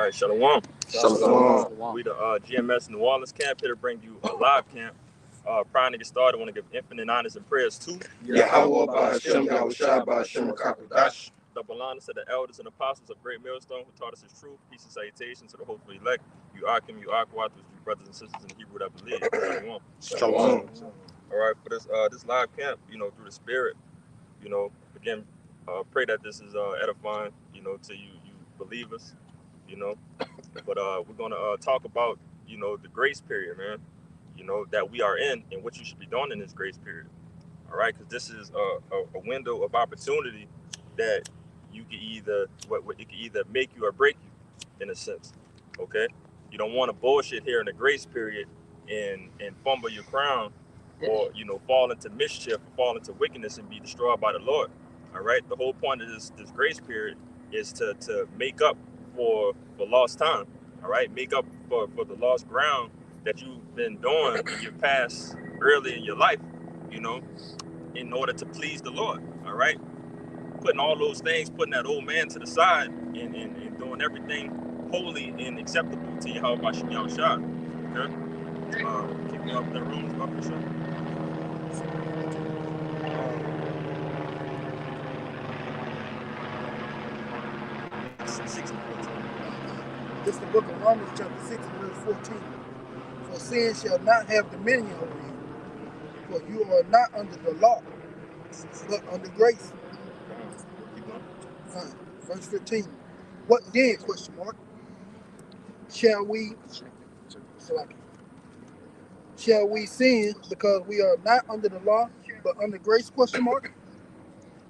right, Shalom. Shalom. We the GMS New Orleans camp here to bring you a live camp. Prior to get started, I want to give infinite honors and prayers to Yahweh Ba'Hashem, Yahushua Ba'Hashem Kakodash. double honors to the elders and apostles of Great Millstone who taught us his truth. Peace and salutations to the hopeful elect. You Akim, you Akwat, you brothers and sisters in the Hebrew that believe. Shalom. All right, for this live camp, through the Spirit, again, pray that this is edifying, to you believers, But we're gonna talk about, the grace period, man. That we are in and what you should be doing in this grace period. All right, because this is a window of opportunity that you can either it can either make you or break you, in a sense. Okay, you don't want to bullshit here in the grace period and fumble your crown, or fall into mischief, or fall into wickedness and be destroyed by the Lord. All right, the whole point of this grace period is to make up for lost time. All right, make up for the lost ground that you've been doing in your past, early in your life, in order to please the Lord. All right, putting all those things, putting that old man to the side, and doing everything holy and acceptable to Yahweh Ba'Shem Yahushua. Okay, kick me off the room, up for sure. This is the book of Romans, chapter 6, and verse 14. For sin shall not have dominion over you, for you are not under the law, but under grace. Verse 15. What then, question mark, shall we sin because we are not under the law, but under grace, question mark?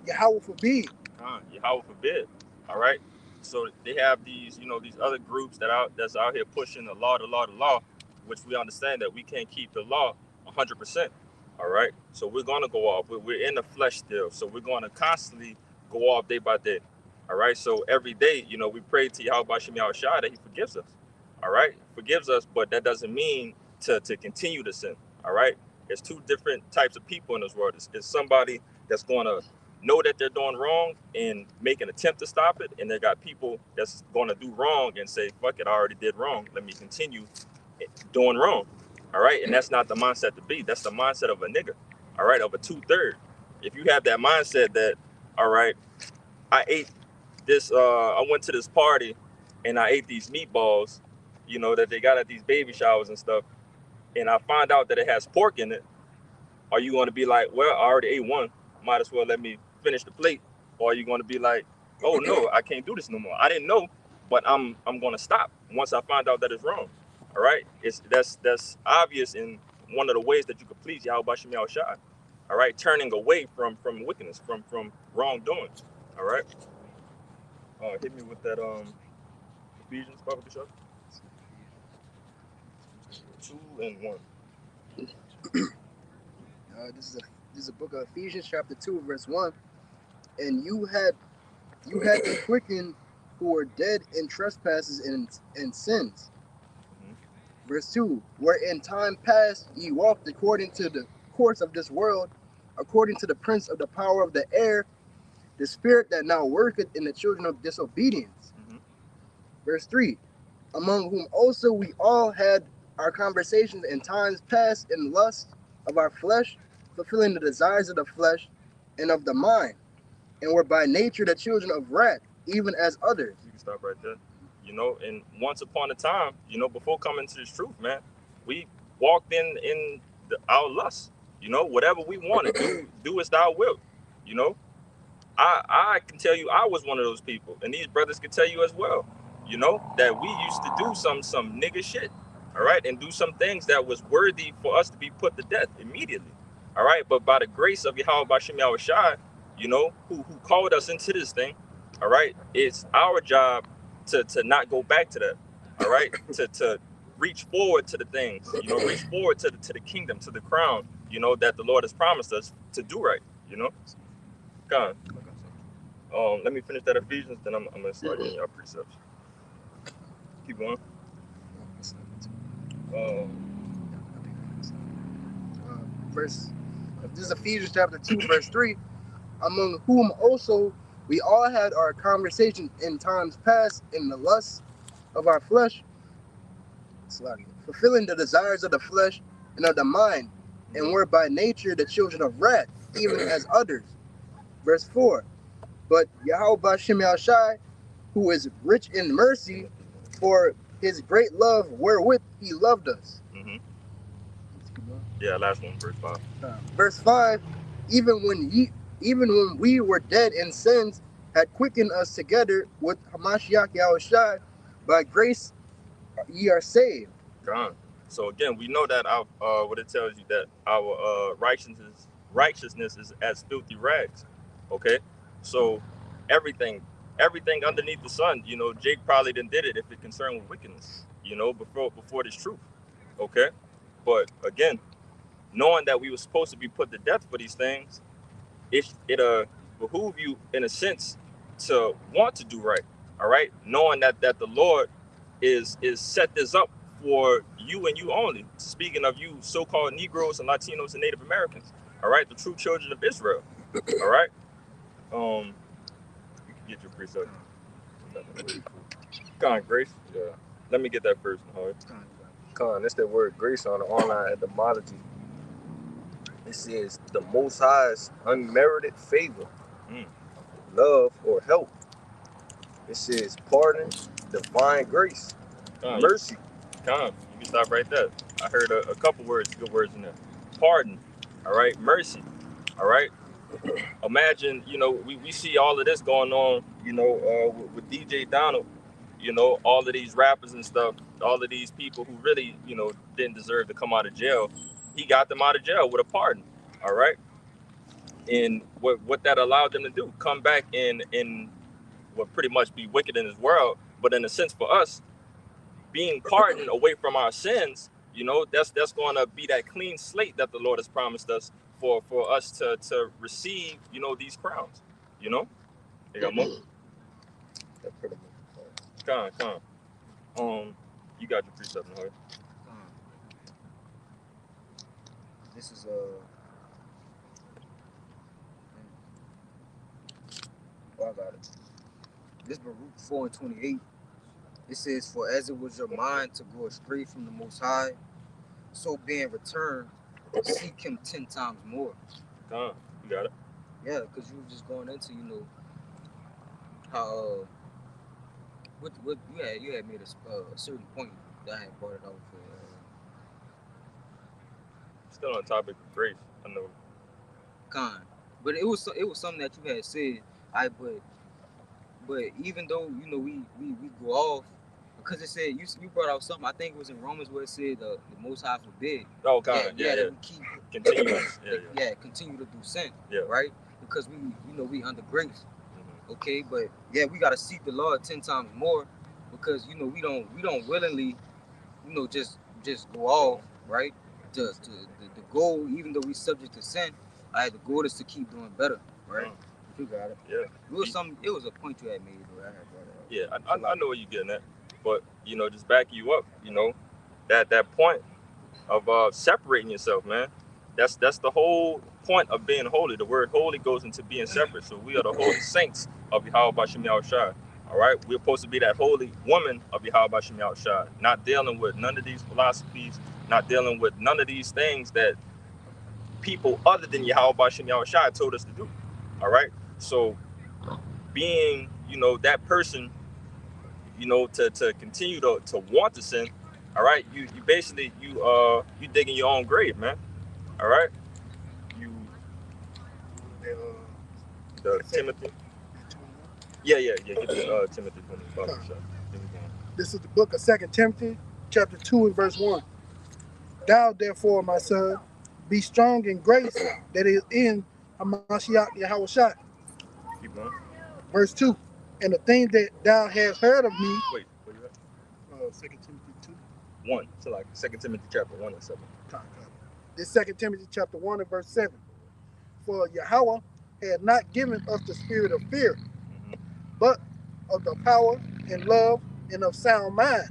Yahweh forbid. Yahweh forbid. All right. So they have these, these other groups that's out here pushing the law, which we understand that we can't keep the law 100%. All right. So we're going to go off. We're in the flesh still. So we're going to constantly go off day by day. All right. So every day, we pray to Yahweh Ba'Shem Yahushua that he forgives us. All right. Forgives us. But that doesn't mean to continue to sin. All right. There's two different types of people in this world. It's somebody that's going to know that they're doing wrong and make an attempt to stop it, and they got people that's going to do wrong and say, fuck it, I already did wrong, let me continue doing wrong. All right, and that's not the mindset to be. That's the mindset of a nigga, all right, of a 2/3. If you have that mindset that, all right, I ate this, I went to this party and I ate these meatballs, that they got at these baby showers and stuff, and I find out that it has pork in it, are you going to be like, well, I already ate one, might as well let me finish the plate? Or are you going to be like, oh no, I can't do this no more, I didn't know, but I'm going to stop once I find out that it's wrong? All right, that's obvious in one of the ways that you could please Yahweh Ba'Shem Yahushua. All right, turning away from wickedness, from wrongdoing. All right, hit me with that Ephesians, Baba Bishop. 2 and 1. This is a book of Ephesians, chapter 2, verse 1. And you had been quickened who were dead in trespasses and sins. Verse 2. Where in time past ye walked according to the course of this world, according to the prince of the power of the air, the spirit that now worketh in the children of disobedience. Verse 3. Among whom also we all had our conversations in times past in lust of our flesh, fulfilling the desires of the flesh and of the mind, and were by nature the children of wrath, even as others. You can stop right there. And once upon a time, before coming to this truth, man, we walked in our lust. Whatever we want to do as thou wilt. I can tell you, I was one of those people, and these brothers can tell you as well. That we used to do some nigga shit. All right, and do some things that was worthy for us to be put to death immediately. All right, but by the grace of Yahweh Ba'Shem Yahushua, who called us into this thing, all right, it's our job to not go back to that. All right, to reach forward to the things, reach forward to the kingdom, to the crown, that the Lord has promised us to do right. Come on. Let me finish that Ephesians, then I'm gonna start getting your precepts. Keep going. This is Ephesians chapter 2, verse 3. Among whom also we all had our conversation in times past in the lust of our flesh, fulfilling the desires of the flesh and of the mind, and were by nature the children of wrath, even as others. Verse 4. But Yahweh Bashem Yahushai, who is rich in mercy, for his great love wherewith he loved us. Mm-hmm. Yeah, last one, verse 5. Verse 5. Even when we were dead in sins, had quickened us together with Hamashiach Yahushai. By grace ye are saved. God. So again, we know that our what it tells you that our righteousness is as filthy rags. Okay, so everything underneath the sun, you know, Jake probably didn't did it if it concerned with wickedness, you know, before this truth. Okay, but again, knowing that we were supposed to be put to death for these things, it behoove you in a sense to want to do right. All right, knowing that the Lord is set this up for you and you only. Speaking of you so-called Negroes and Latinos and Native Americans, all right, the true children of Israel. All right, you can get your precept. Con grace. Yeah. Let me get that first one. Con, that's that word grace on the online etymology. It says the Most High's unmerited favor, love, or help. It says pardon, divine grace, mercy. Con, you can stop right there. I heard a couple words, good words in there. Pardon, all right, mercy, all right. Imagine, you know, we see all of this going on, you know, with DJ Donald, you know, all of these rappers and stuff, all of these people who really, you know, didn't deserve to come out of jail. He got them out of jail with a pardon, all right. And what that allowed them to do, come back and what pretty much be wicked in this world, but in a sense for us, being pardoned away from our sins, you know, that's going to be that clean slate that the Lord has promised us for us to receive, you know, these crowns, you know. You got more? That's pretty much. Con. You got your precept, right? This is I got it. This Baruch 4:28. It says, "For as it was your mind to go astray from the Most High, so being returned, seek Him 10 times more." You got it. Yeah, because you were just going into, you know, how what you had made a certain point that I had brought it out for. Still on topic of grace, I know. But it was something that you had said. But even though, you know, we go off, because it said you brought out something. I think it was in Romans where it said the Most High forbid. Oh, God, yeah. That we keep continuous. Continue to do sin. Yeah. Right? Because we under grace. Okay, but yeah, we gotta seek the Lord 10 times more, because you know we don't willingly, you know, just go off, right? Just the goal, even though we subject to sin, the goal is to keep doing better, right? You got it. Yeah. It was a point you had made, though. I had brought it up. Yeah, I know where you're getting at, but you know, just back you up, you know, that point of separating yourself, man. That's the whole point of being holy. The word holy goes into being separate. So we are the holy saints of Yahweh Bashem Yahushai. All right, we're supposed to be that holy woman of Yahweh Bashem Yahushai, not dealing with none of these philosophies, not dealing with none of these things that people other than Yahweh Bashem Yahushai told us to do. All right, so being, you know, that person, you know, to continue to want to sin. All right, you basically you digging your own grave, man. All right, the Timothy. Yeah. Get the Timothy from the Bible shop. This is the book of 2 Timothy, chapter 2 and verse 1. Thou therefore, my son, be strong in grace that is in Hamashiach Yahushai. Keep going. Verse 2. And the thing that thou hast heard of me. Wait, where you at? 2 Timothy 2. 1. So like 2 Timothy chapter 1 and 7. This 2 Timothy chapter 1 and verse 7. For Yahweh had not given us the spirit of fear, but of the power and love and of sound mind.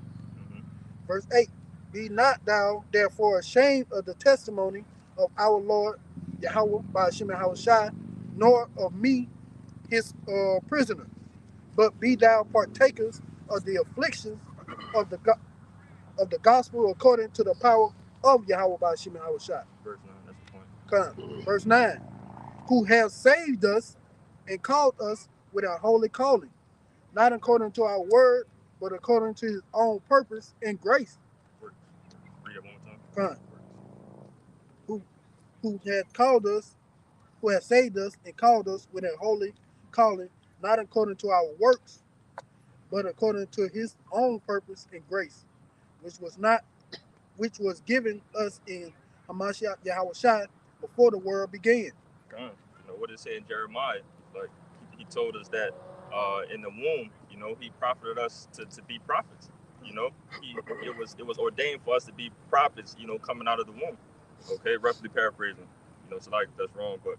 Verse 8. Be not thou therefore ashamed of the testimony of our Lord Yahweh by Hashem Yahushai, nor of me, his prisoner, but be thou partakers of the afflictions of the gospel according to the power of Yahweh Ba'ashim Yahushua. Verse 9, that's the point. Verse 9. Who have saved us and called us with our holy calling, not according to our word, but according to his own purpose and grace. Read it one more time. Who had called us, who has saved us and called us with a holy calling, not according to our works, but according to his own purpose and grace, which was given us in Hamashiach Yahushua before the world began. God, you know what it said in Jeremiah, like he told us that in the womb, you know, he profited us to be prophets. You know, it was ordained for us to be prophets, you know, coming out of the womb. Okay, roughly paraphrasing. You know, so like that's wrong, but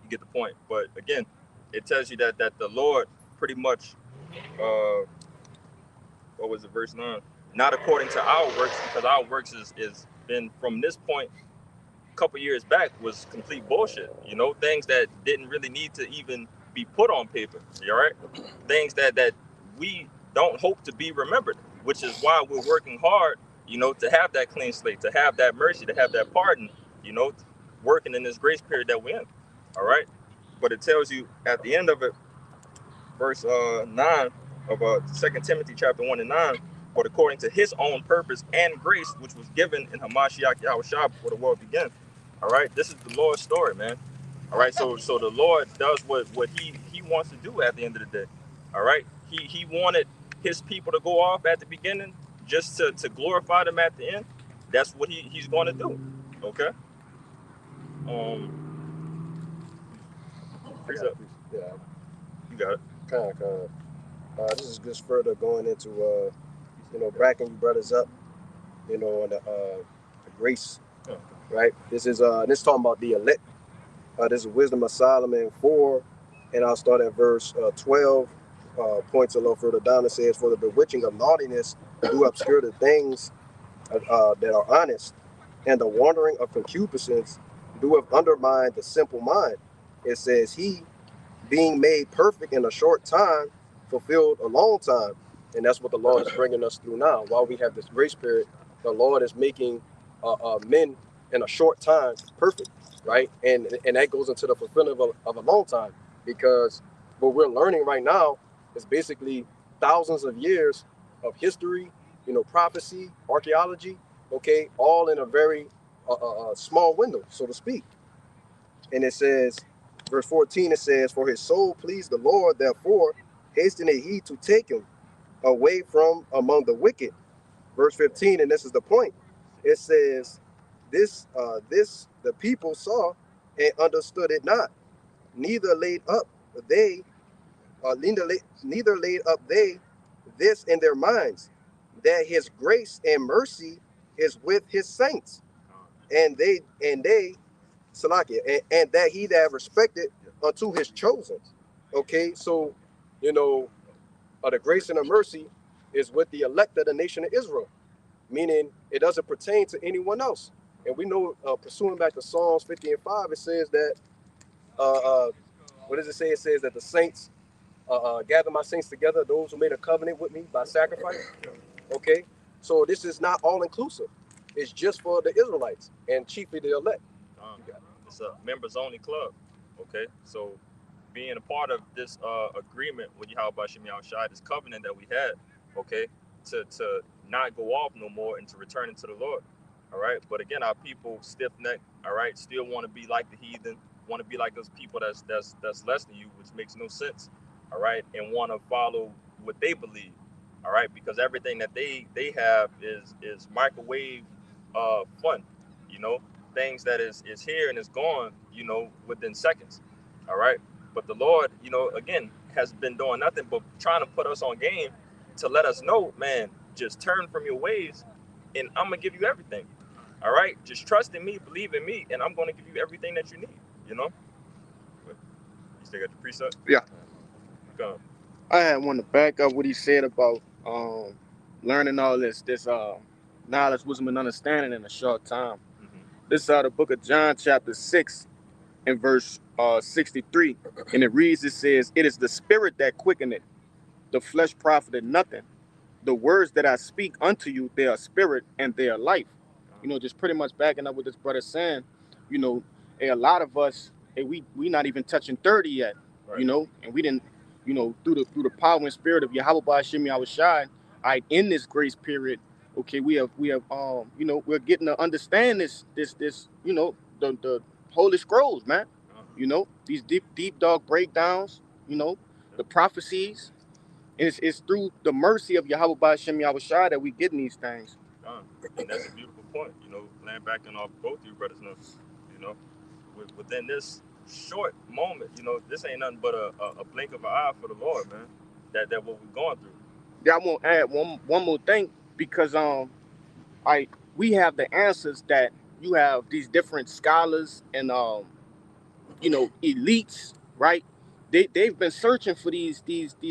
you get the point. But again, it tells you that the Lord pretty much what was it, verse 9? Not according to our works, because our works is been from this point a couple years back was complete bullshit. You know, things that didn't really need to even be put on paper. All right, things that we don't hope to be remembered, which is why we're working hard, you know, to have that clean slate, to have that mercy, to have that pardon, you know, working in this grace period that we're in. All right, but it tells you at the end of it, verse 9 of 2 Timothy chapter 1 and 9, but according to his own purpose and grace, which was given in Hamashiach Yahushua before the world began. All right, this is the Lord's story, man. All right, so the Lord does what he wants to do at the end of the day. All right, he wanted his people to go off at the beginning just to glorify them at the end. That's what he's going to do. Okay. Yeah, You got it. kind of. This is just further going into, you know, backing you brothers up, you know, on the grace, right? This is talking about the elect. This is Wisdom of Solomon 4, and I'll start at verse 12. Points a little further down. It says, "For the bewitching of naughtiness do obscure the things that are honest, and the wandering of concupiscence do have undermined the simple mind." It says, "He, being made perfect in a short time, fulfilled a long time." And that's what the Lord is bringing us through now. While we have this grace period, the Lord is making men in a short time perfect, right? And that goes into the fulfillment of a long time, because what we're learning right now is basically thousands of years of history, you know, prophecy, archaeology, okay, all in a very small window, so to speak. And it says, verse 14, it says, "For his soul pleased the Lord, therefore hastened he to take him away from among the wicked." Verse 15, and this is the point. It says, this the people saw and understood it not, neither laid up they this in their minds, that his grace and mercy is with his saints, and they Salakia, and that he that respected unto his chosen. Okay, so you know, the grace and the mercy is with the elect of the nation of Israel, meaning it doesn't pertain to anyone else. And we know, pursuing back to Psalms 50 and 5, it says that what does it say? It says that the saints gather my saints together, those who made a covenant with me by sacrifice. Okay, so this is not all inclusive. It's just for the Israelites and chiefly the elect. It's a members only club. Okay, so being a part of this agreement with Yahweh Ba'ashim Yahushua, this covenant that we had, okay, to not go off no more and to return into the Lord. All right, but again, our people stiff-necked, all right, still want to be like the heathen, want to be like those people that's less than you, which makes no sense. All right, and want to follow what they believe. All right, because everything that they have is microwave fun, you know, things that is here and is gone, you know, within seconds. All right, but the Lord, you know, again, has been doing nothing but trying to put us on game to let us know, man, just turn from your ways and I'm gonna give you everything. All right, just trust in me, believe in me, and I'm gonna give you everything that you need, you know. You still got the precept? Yeah. Go. I had one to back up what he said about learning all this knowledge, wisdom, and understanding in a short time. Mm-hmm. This is out of the book of John, chapter 6, and verse 63. And it reads, it says, "It is the spirit that quickeneth, the flesh profited nothing. the words that I speak unto you, they are spirit and they are life. You know, just pretty much backing up what this brother saying, you know, a lot of us, we not even touching 30 yet, Right. you know, and we didn't, you know, through the power and spirit of Yahweh Ba'ashim Yahushai, in this grace period, okay, we have you know, we're getting to understand this, you know, the holy scrolls, man. You know, these deep dog breakdowns, you know, the prophecies. And it's through the mercy of Yahweh Ba'ashim Yahushai that we getting these things. And that's a beautiful point, you know, laying back in off both of you brothers know, you know, within this short moment, you know, this ain't nothing but a blink of an eye for the Lord, man. That what we're going through. Yeah, I want to add one more thing, because we have the answers that you have these different scholars and you know, elites, right? They've been searching for these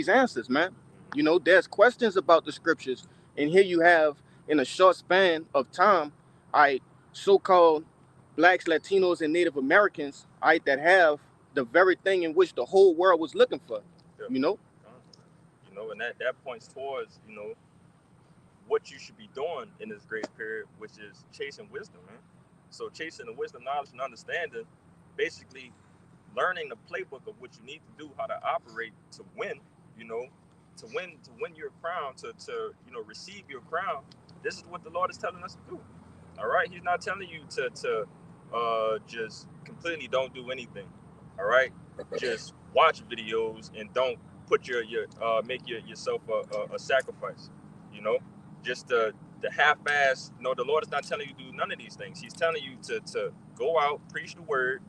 answers, man. You know, there's questions about the scriptures, and here you have, in a short span of time, so-called blacks, Latinos, and Native Americans, that have the very thing in which the whole world was looking for. Yeah. You know. You know, and that points towards, you know, what you should be doing in this grace period, which is chasing wisdom, man. So chasing the wisdom, knowledge, and understanding, basically learning the playbook of what you need to do, how to operate to win, you know, to win your crown, to you know, receive your crown. This is what the Lord is telling us to do. All right, He's not telling you to just completely don't do anything. All right, just watch videos and don't put make yourself a sacrifice. You know, just the half-ass. No, the Lord is not telling you to do none of these things. He's telling you to go out, preach the word,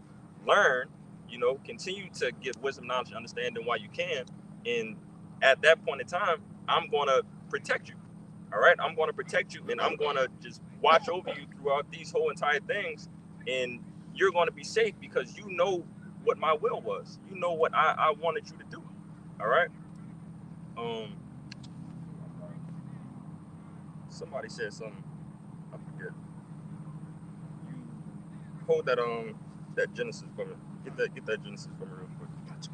learn. You know, continue to get wisdom, knowledge, and understanding while you can. And at that point in time, I'm going to protect you. All right, I'm going to protect you, and I'm going to just watch over you throughout these whole entire things. And you're going to be safe because you know what my will was. You know what I wanted you to do. All right. Somebody said something. I forget. You hold that Genesis for me. Get that Genesis for me real quick. Gotcha.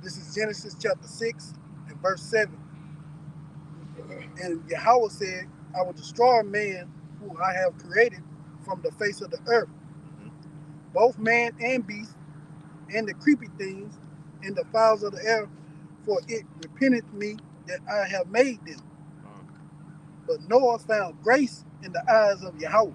This is Genesis chapter 6 and verse 7. And Yahweh said, I will destroy man who I have created from the face of the earth, both man and beast, and the creepy things, and the fowls of the air, for it repented me that I have made them. But Noah found grace in the eyes of Yahweh.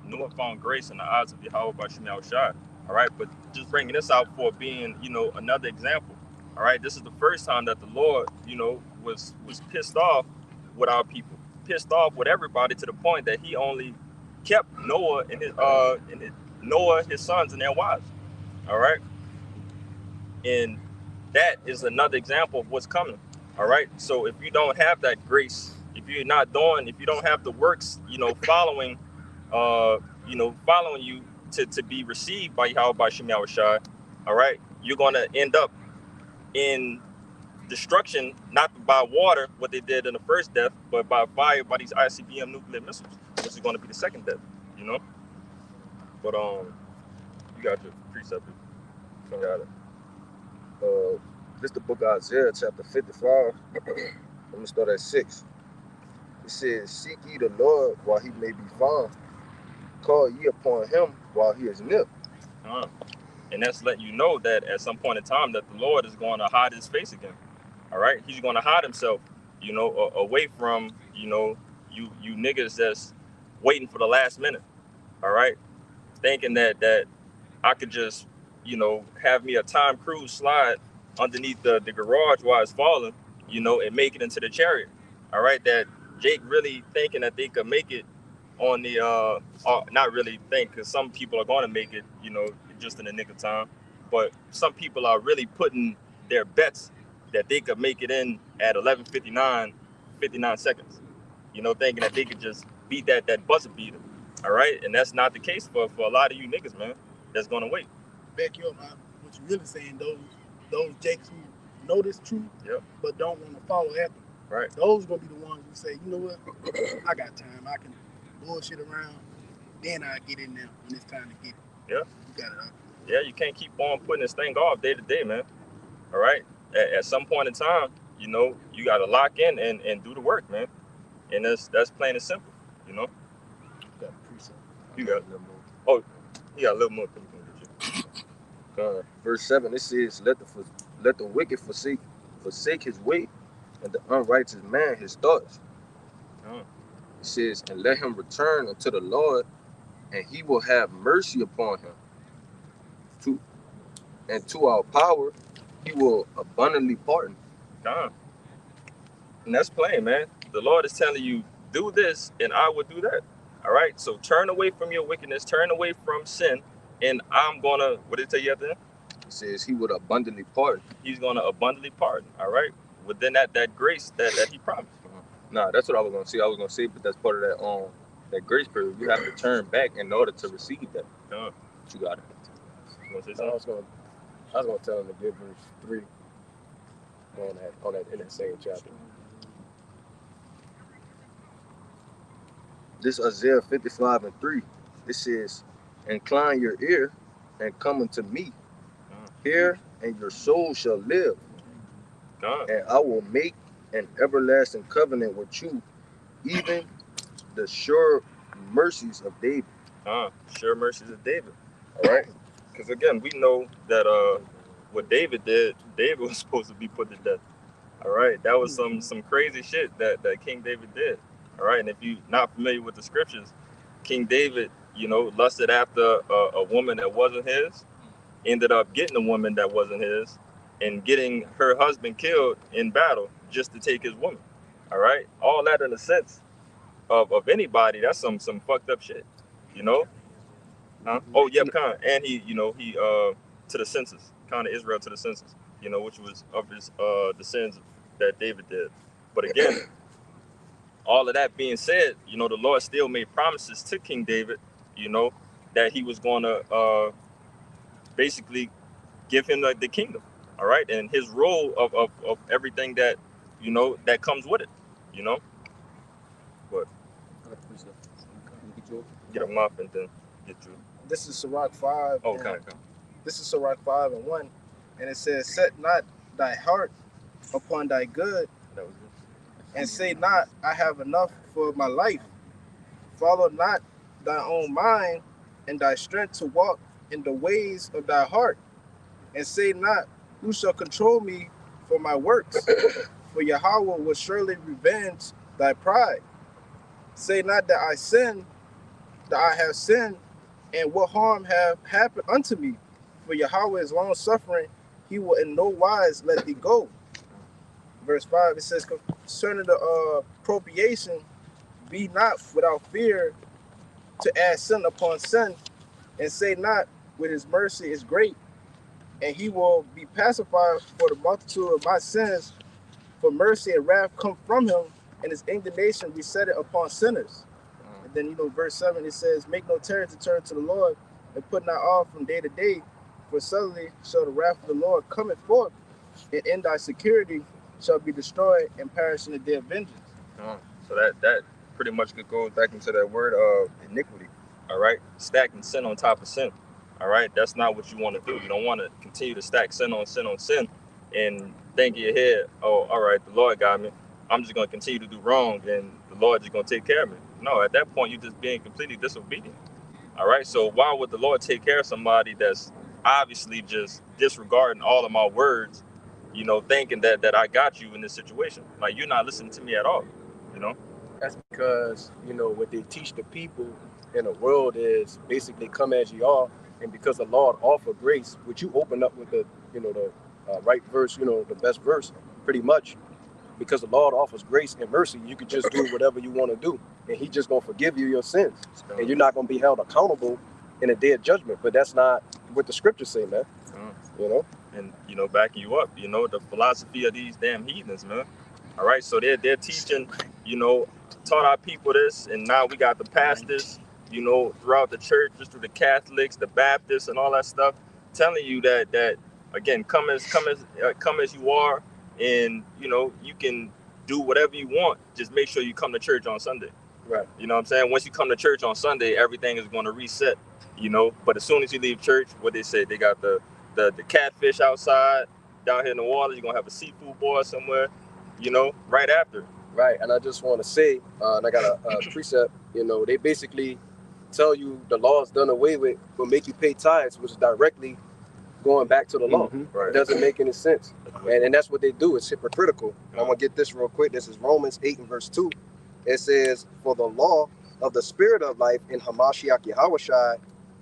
Noah found grace in the eyes of Yahweh Ba'ashim Yahushai. All right, but just bringing this out for being, you know, another example. All right, this is the first time that the Lord, you know, was pissed off with our people, pissed off with everybody, to the point that He only kept Noah and his sons and their wives. All right, and that is another example of what's coming. All right, so if you don't have that grace, if you don't have the works, you know, following you to be received by Yahweh Ba'ashim Yahushai, all right, you're going to end up in destruction, not by water, what they did in the first death, but by fire, by these ICBM nuclear missiles, which is going to be the second death, you know. But you got your precept. I got it. This is the book of Isaiah, chapter 55. I'm gonna start at 6. It says, "Seek ye the Lord while He may be found; call ye upon Him while He is near." And that's letting you know that at some point in time that the Lord is going to hide His face again. All right, He's going to hide Himself, you know, away from, you know, you niggas that's waiting for the last minute. All right, thinking that I could just, you know, have me a Tom Cruise slide underneath the garage while it's falling, you know, and make it into the chariot. All right, that Jake really thinking that they could make it on the not really think, because some people are going to make it, you know, just in the nick of time, but some people are really putting their bets that they could make it in at 59 seconds, you know, thinking that they could just beat that buzzer beater. All right, and that's not the case for a lot of you niggas, man, that's going to wait. Back you up, man. What you really saying, those Jakes who know this truth, yep, but don't want to follow after. Right. Those gonna be the ones who say, you know what, I got time. I can bullshit around. Then I get in there when it's time to get it. Yeah. You got it. Huh? Yeah, you can't keep on putting this thing off day to day, man. All right. At some point in time, you know, you got to lock in and do the work, man. And that's plain and simple, you know. Got a precept. You got a little more. Oh, you got a little more. Verse 7, it says, let the wicked forsake his way, and the unrighteous man his thoughts. Oh. It says, and let him return unto the Lord, and he will have mercy upon him. And to our power, he will abundantly pardon. God. And that's plain, man. The Lord is telling you, do this, and I will do that. All right? So turn away from your wickedness, turn away from sin, and I'm going to, what did it tell you at the end? It says he would abundantly pardon. He's going to abundantly pardon, all right? Within that grace that he promised. Nah, that's what I was going to say. I was going to say, but that's part of that grace period. You have to turn back in order to receive that. Uh, You got it. you want to say I something? was gonna tell him to give verse 3 on that in that same chapter. This Isaiah 55:3. It says, incline your ear and come unto me. Hear, and your soul shall live. God. And I will make an everlasting covenant with you, even the sure mercies of David. Sure mercies of David. All right? Because again, we know that what David did, David was supposed to be put to death. All right? That was some crazy shit that King David did. All right? And if you're not familiar with the scriptures, King David, you know, lusted after a woman that wasn't his, ended up getting a woman that wasn't his, and getting her husband killed in battle just to take his woman. All right? All that in the sense of anybody, that's some fucked up shit, you know? Huh? Oh, yep, Khan. And he to the census, Khan of Israel to the census, you know, which was of his the sins that David did. But again, all of that being said, you know, the Lord still made promises to King David, you know, that he was going to basically give him the kingdom, all right, and his role of everything that, you know, that comes with it, you know. But get a mop and then get you. This is Sirach 5. Oh, and- okay. This is Sirach 5:1, and it says, set not thy heart upon thy good, That was it. and say not, I have enough for my life. Follow not thy own mind and thy strength to walk in the ways of thy heart, and say not, who shall control me for my works? For Yahweh will surely revenge thy pride. Say not that I sin, that I have sinned, and what harm have happened unto me? For Yahweh is long suffering, he will in no wise let thee go. Verse 5, it says, concerning the appropriation, be not without fear to add sin upon sin, and say not, with his mercy is great, and he will be pacified for the multitude of my sins. For mercy and wrath come from him, and his indignation be set it upon sinners. And then, you know, verse 7, it says, make no terror to turn to the Lord, and put not off from day to day, for suddenly shall the wrath of the Lord cometh forth, and in thy security shall be destroyed and perish in the day of vengeance. So that pretty much goes back into that word of iniquity. All right, stacking sin on top of sin. All right, that's not what you want to do. You don't want to continue to stack sin on sin on sin, and think in your head, oh, all right, the Lord got me. I'm just going to continue to do wrong, and the Lord just going to take care of me. No, at that point, you're just being completely disobedient. All right, so why would the Lord take care of somebody that's obviously just disregarding all of my words, you know, thinking that I got you in this situation? Like, you're not listening to me at all, you know? That's because, you know, what they teach the people in the world is basically come as you are, and because the Lord offer grace, which you open up with the, you know, the right verse, you know, the best verse, pretty much, because the Lord offers grace and mercy, you can just do whatever you want to do, and he just gonna forgive you your sins, and you're not gonna be held accountable in a day of judgment. But that's not what the scriptures say, man. You know, and, you know, backing you up, you know, the philosophy of these damn heathens, man. All right, so they're teaching, you know, taught our people this, and now we got the pastors, you know, throughout the church, just through the Catholics, the Baptists, and all that stuff, telling you that again, come as you are, and, you know, you can do whatever you want. Just make sure you come to church on Sunday. right? You know what I'm saying? Once you come to church on Sunday, everything is going to reset, you know. But as soon as you leave church, what they say, they got the catfish outside, down here in New Orleans, you're gonna have a seafood boil somewhere, you know, right after. Right, and I just want to say, and I got a precept, you know, they basically tell you the law is done away with, but make you pay tithes, which is directly going back to the law. Right. It doesn't make any sense. And that's what they do. It's hypocritical. I'm going to get this real quick. This is Romans 8 and verse 2. It says, for the law of the spirit of life in Hamashiach Yahushua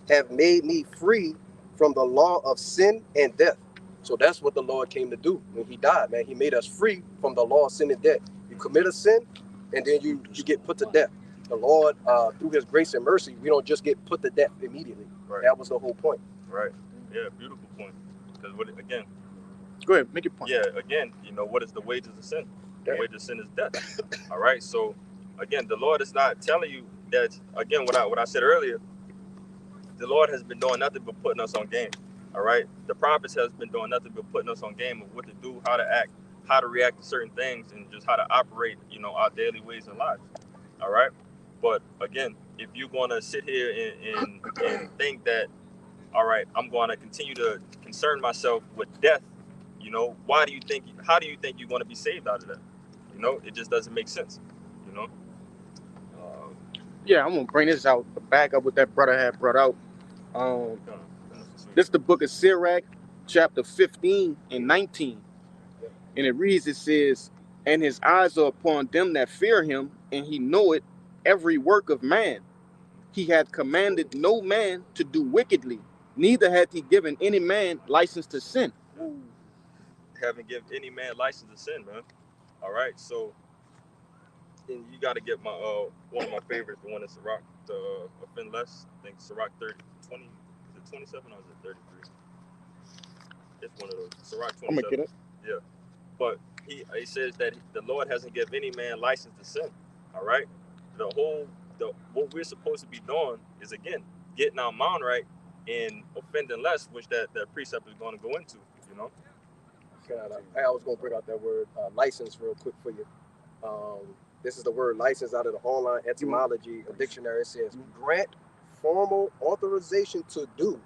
have made me free from the law of sin and death. So that's what the Lord came to do when he died, man. He made us free from the law of sin and death. You commit a sin, and then you get put to death. The Lord, through his grace and mercy, we don't just get put to death immediately. Right. That was the whole point. Right. Yeah, beautiful point. Because again, Go ahead, make your point. yeah, again, you know, what is the wages of sin? The Death. wages of sin is death. All right. So again, the Lord is not telling you that. Again, what I said earlier, the Lord has been doing nothing but putting us on game. All right. The prophets has been doing nothing but putting us on game of what to do, how to act, how to react to certain things, and just how to operate, you know, our daily ways and lives. All right. But again, if you're gonna sit here and think that, all right, I'm gonna continue to concern myself with death, you know, how do you think you're gonna be saved out of that? You know, it just doesn't make sense. You know. Yeah, I'm gonna bring this out, back up what that brother had brought out. This is the book of Sirach, chapter 15 and 19. And it reads, it says, and his eyes are upon them that fear him, and he knoweth every work of man. He hath commanded no man to do wickedly, neither hath he given any man license to sin. Haven't given any man license to sin, man. All right, so and you got to get my one of my favorites, the one in Sirach, the offend less. I think Sirach 20, is it 27 or is it 33? It's one of those. Sirach 27. I'm gonna get it. Yeah, but he says that the Lord hasn't given any man license to sin. All right, what we're supposed to be doing is, again, getting our mind right and offending less, which that precept is going to go into. You know. I was going to bring out that word license real quick for you. This is the word license out of the online etymology dictionary. It says grant formal authorization to do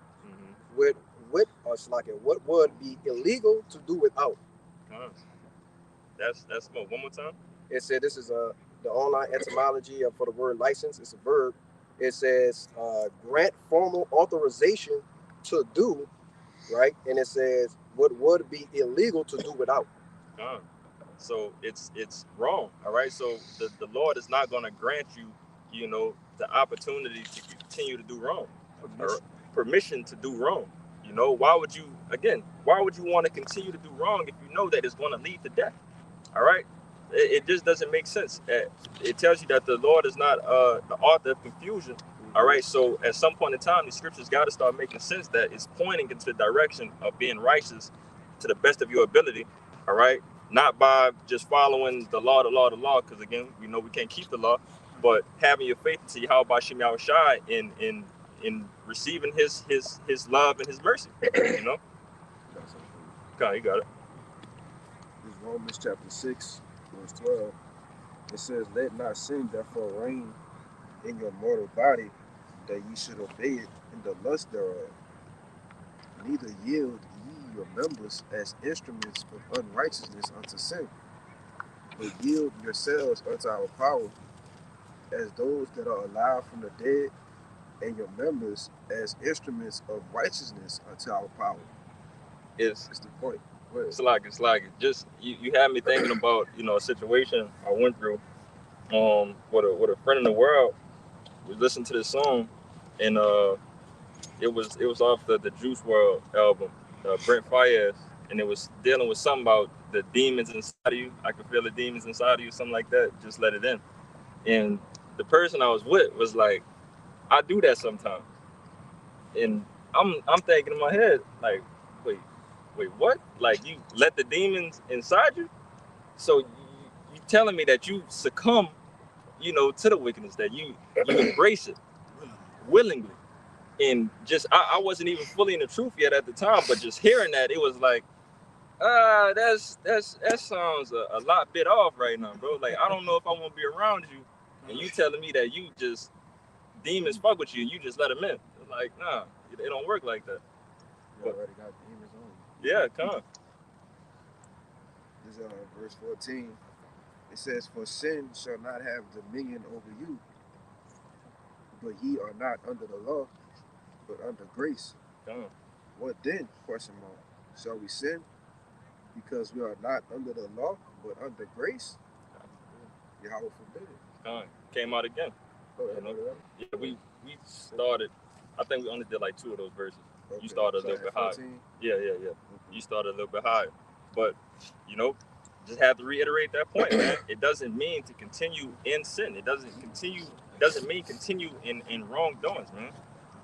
with what would be illegal to do without. That's one more time. It said this is the online etymology for the word license. It's a verb. It says grant formal authorization to do, right? And it says what would be illegal to do without. So it's wrong. All right. So the Lord is not going to grant you, you know, the opportunity to continue to do wrong, or permission to do wrong. You know, why would you want to continue to do wrong if you know that it's going to lead to death? All right. It just doesn't make sense. It tells you that the Lord is not the author of confusion. All right. So at some point in time, the scriptures got to start making sense that it's pointing into the direction of being righteous to the best of your ability. All right. Not by just following the law, because again, we know we can't keep the law, but having your faith into Yahweh Shem Yahushai in receiving his love and his mercy. You know? Okay, you got it. This is Romans chapter 6, verse 12. It says, let not sin therefore reign in your mortal body, that ye should obey it in the lust thereof. Neither yield ye your members as instruments of unrighteousness unto sin, but yield yourselves unto our power as those that are alive from the dead, and your members as instruments of righteousness unto our power. It's the point. It's like just you had me thinking about, you know, a situation I went through with a friend in the world. We listened to this song, and it was off the Juice WRLD album, Brent Faiyaz, and it was dealing with something about the demons inside of you. I can feel the demons inside of you, something like that. Just let it in. And the person I was with was like, I do that sometimes. And I'm thinking in my head, like, wait, what? Like, you let the demons inside you? So you telling me that you succumb, you know, to the wickedness, that you embrace it willingly. And just I wasn't even fully in the truth yet at the time, but just hearing that, it was like, that sounds a lot bit off right now, bro. Like, I don't know if I want to be around you, and you telling me that you just demons fuck with you, and you just let them in. Like, nah, it don't work like that. You already got demons on you. Yeah, come on. verse 14. It says, "For sin shall not have dominion over you, but ye are not under the law, but under grace." Come on. What then? Question mark. Shall we sin because we are not under the law, but under grace? Yahweh forbid it. Come on. Came out again. Oh, You know? yeah. Yeah, we started. I think we only did like 2 of those verses. Okay. You started a So little at bit higher. 14? Yeah. Okay. You started a little bit higher, but just have to reiterate that point, man. It doesn't mean to continue in sin. It doesn't mean continue in wrongdoings, man.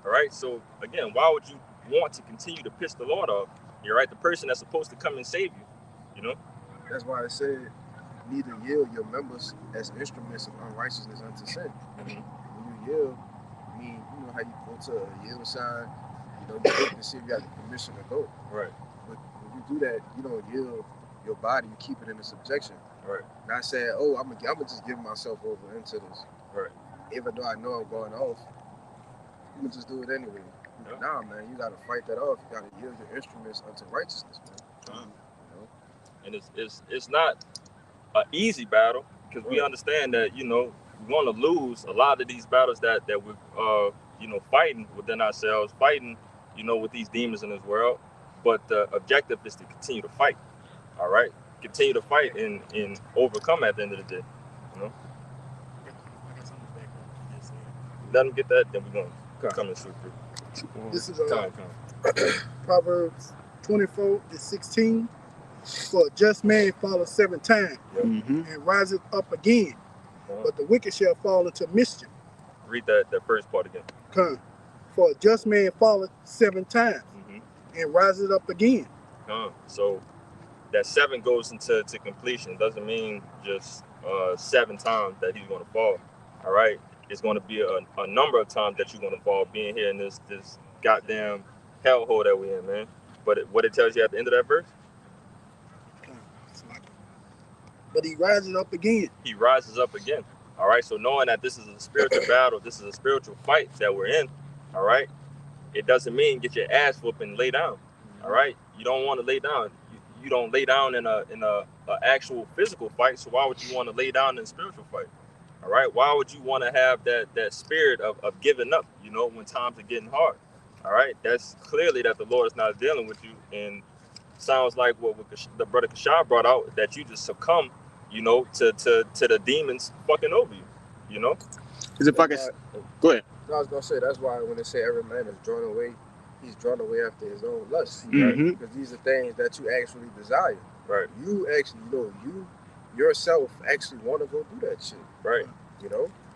All right. So again, why would you want to continue to piss the Lord off? You're right. The person that's supposed to come and save you. You know. That's why I said, neither yield your members as instruments of unrighteousness unto sin. Mhm. When you yield, I mean, you know how you go to a yield sign, you look to see if you got the permission to go. Right. But when you do that, you don't yield your body, you keep it in a subjection. Right. Not saying, oh, I'm gonna just give myself over into this. Right. Even though I know I'm going off, I'm gonna just do it anyway. Yeah. Nah, man, you gotta fight that off. You gotta yield your instruments unto righteousness, man. And it's not an easy battle, because we understand that we want to lose a lot of these battles that we're fighting within ourselves, fighting with these demons in this world. But the objective is to continue to fight. All right, continue to fight and overcome at the end of the day. Let them get that, then we're gonna come and shoot through. This is Come. Proverbs 24:16. For a just man falleth 7 times Mm-hmm. and riseth up again, but the wicked shall fall into mischief. Read that first part again. Come. For a just man falleth 7 times and riseth up again. So that 7 goes into completion. It doesn't mean just 7 times that he's going to fall. All right, it's going to be a number of times that you're going to fall, being here in this goddamn hellhole that we're in, man. But what it tells you at the end of that verse? But he rises up again. He rises up again. All right, so knowing that this is a spiritual battle, this is a spiritual fight that we're in. All right, it doesn't mean get your ass whooped and lay down. All right, you don't want to lay down. You don't lay down in a actual physical fight. So why would you want to lay down in a spiritual fight? All right, why would you want to have that spirit of giving up? When times are getting hard. All right, that's clearly that the Lord is not dealing with you, and sounds like what the brother Kashab brought out, that you just succumb, to the demons fucking over you. Is if I can go ahead. No, I was gonna say that's why when they say every man is drawn away, he's drawn away after his own lust. Mhm. Because these are things that you actually desire. Right. You actually, you yourself actually want to go do that shit. Right.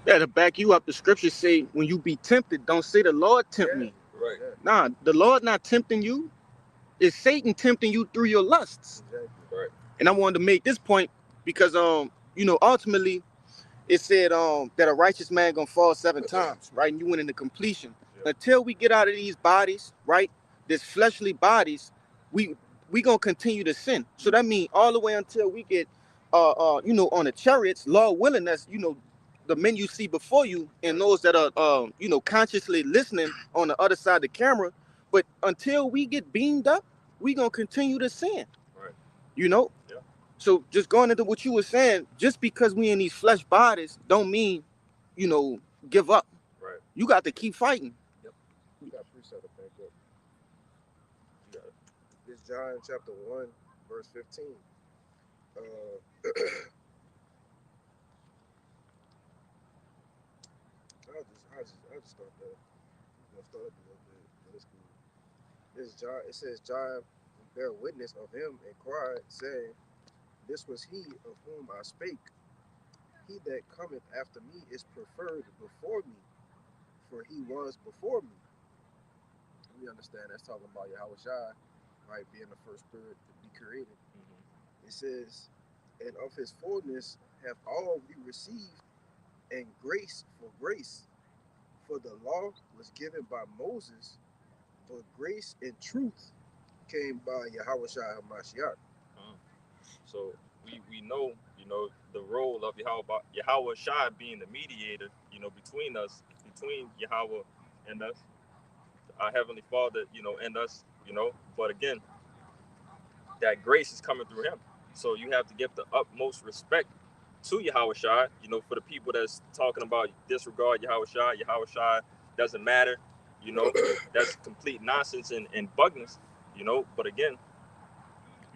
Yeah, to back you up, the scriptures say when you be tempted, don't say the Lord tempt me. Right. Yeah, Nah, the Lord not tempting you. It's Satan tempting you through your lusts. exactly. Right. And I wanted to make this point because ultimately it said that a righteous man gonna fall 7 times, right? And you went into completion. Yeah. Until we get out of these bodies, right? This fleshly bodies, we gonna continue to sin. So that means all the way until we get on the chariots, Lord willing, that's the men you see before you and those that are consciously listening on the other side of the camera. But until we get beamed up, we gonna continue to sin. Right. Yeah. So just going into what you were saying, just because we in these flesh bodies don't mean, give up. Right. You got to keep fighting. You got precept to back up. You got it. This John chapter 1, verse 15. I'll just start there. I'll start up a little bit, but it's cool. This John, it says John bare witness of him and cried, saying, "This was he of whom I spake. He that cometh after me is preferred before me, for he was before me." We understand that's talking about Yahweh Shai, right, being the first spirit to be created. It says, "And of his fullness have all we received, and grace for grace. For the law was given by Moses, but grace and truth came by Yahweh Shai HaMashiach." So we know, the role of Yahweh Shai being the mediator, between us, between Yahweh and us, our Heavenly Father, and us, but again, that grace is coming through him. So you have to give the utmost respect to Yahweh Shai. You know, for the people that's talking about disregard Yahweh Shai doesn't matter. You know, that's complete nonsense and bugness. You know, but again,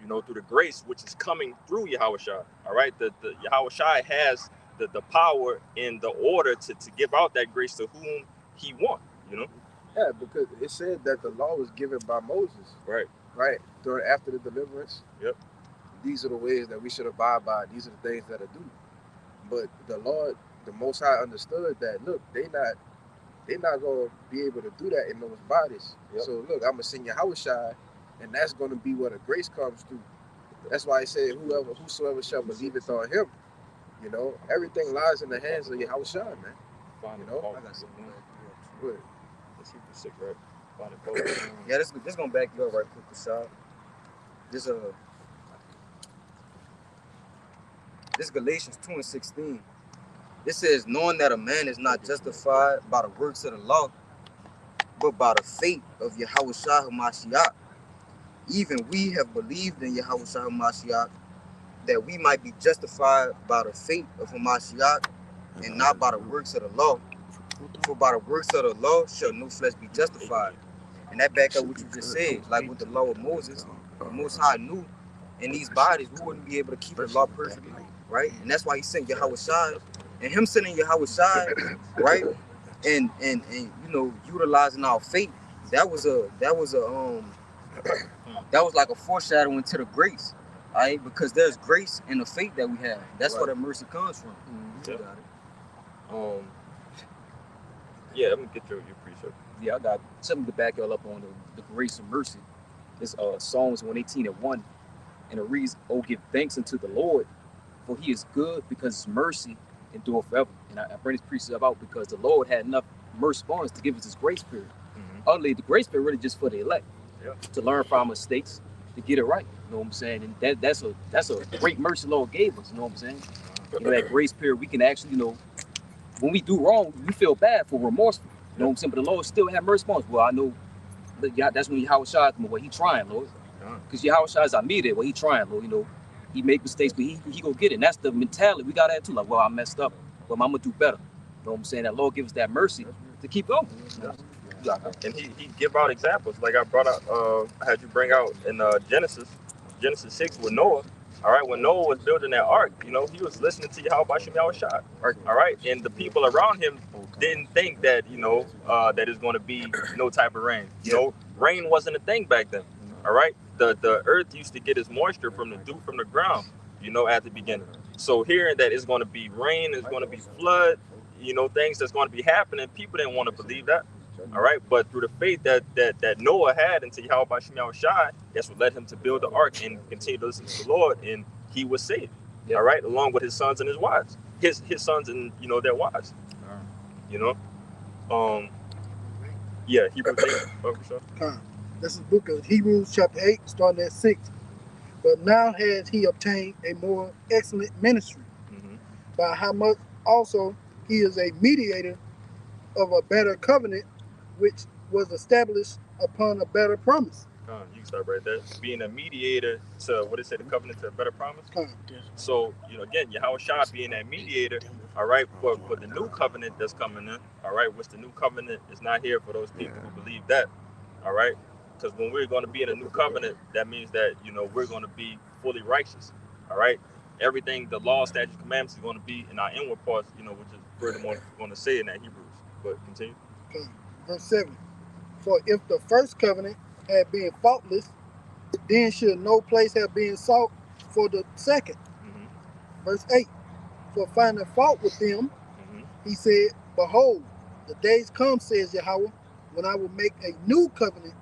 you know, through the grace which is coming through Yahweh Shai. All right, the Yahweh Shai has the power and the order to give out that grace to whom he wants. You know. Yeah, because it said that the law was given by Moses. Right. Right. After the deliverance. Yep. These are the ways that we should abide by. These are the things that are due. But the Lord, the Most High, understood that. Look, they're not gonna be able to do that in those bodies. Yep. So look, I'm gonna send Yahweh Shai, and that's gonna be where the grace comes through. That's why he said, whosoever shall believeth on him, you know, everything lies in the hands of Yahweh Shai, man. You know. I got something. Good. Let's keep it sick, right? Yeah, this gonna back you up right quick, Rashad. This Galatians 2:16. It says, knowing that a man is not justified by the works of the law, but by the faith of Yahweh Shai HaMashiach. Even we have believed in Yahweh Shai HaMashiach, that we might be justified by the faith of Hamashiach, and not by the works of the law. For by the works of the law shall no flesh be justified. And that back up what you just said, like with the law of Moses, the Most High knew in these bodies we wouldn't be able to keep the law perfectly, right? And that's why he sent Yahweh Shai, and him sending Yahweh Shai, right? And you know, utilizing our faith, that was like a foreshadowing to the grace, right? Because there's grace in the faith that we have. That's where that mercy comes from. Yeah. You got it. Yeah, I'm gonna get your precept. Yeah, I got something to back y'all up on the grace and mercy. It's Psalms 118:1, and it reads, "Oh, give thanks unto the Lord, for He is good, because His mercy endure forever." And I bring this precept out because the Lord had enough mercy on us to give us His grace period. Utterly, the grace period really just for the elect, to learn from our mistakes, to get it right. You know what I'm saying? And that's a great mercy the Lord gave us. You know what I'm saying? You know, that grace period, we can actually, you know, when we do wrong, we feel bad for remorseful. You know what I'm saying? But the Lord still have mercy on us. Well, I know that's when Yahweh Shai come. Well, he trying, Lord. Because Yahweh Shai is our mediator. Well, he trying, Lord. You know, he make mistakes, but he go get it. And that's the mentality we got to have too. Like, well, I messed up, but I'm going to do better. You know what I'm saying? That Lord gives us that mercy to keep going. And he give out examples. Like I brought out, I had you bring out in Genesis 6 with Noah. All right, when Noah was building that ark, you know, he was listening to Yahweh Shai. All right, and the people around him didn't think that, you know, that it's going to be no type of rain. You know, rain wasn't a thing back then. All right, the earth used to get its moisture from the dew from the ground, you know, at the beginning. So hearing that it's going to be rain, it's going to be flood, you know, things that's going to be happening, people didn't want to believe that. All right, but through the faith that Noah had into Yahweh Shai, that's what led him to build the ark and continue to listen to the Lord, and he was saved. All right, along with his sons and his wives, his sons and, you know, their wives. You know, Hebrews 8. This is the book of Hebrews chapter 8, starting at 6. But now has he obtained a more excellent ministry, by how much also he is a mediator of a better covenant, which was established upon a better promise. You can start right there. Being a mediator to, what is it, the covenant to a better promise? So, you know, again, Yahweh Shai being that mediator, all right, for the new covenant that's coming in, all right, which the new covenant is not here for those people who believe that, all right? Because when we're going to be in a new covenant, that means that, you know, we're going to be fully righteous, all right? Everything, the law, statutes, commandments is going to be in our inward parts, you know, which is furthermore going to say in that Hebrews. But continue. Verse 7. For if the first covenant had been faultless, then should no place have been sought for the second. Verse 8. For finding fault with them, he said, behold, the days come, says Yahweh, when I will make a new covenant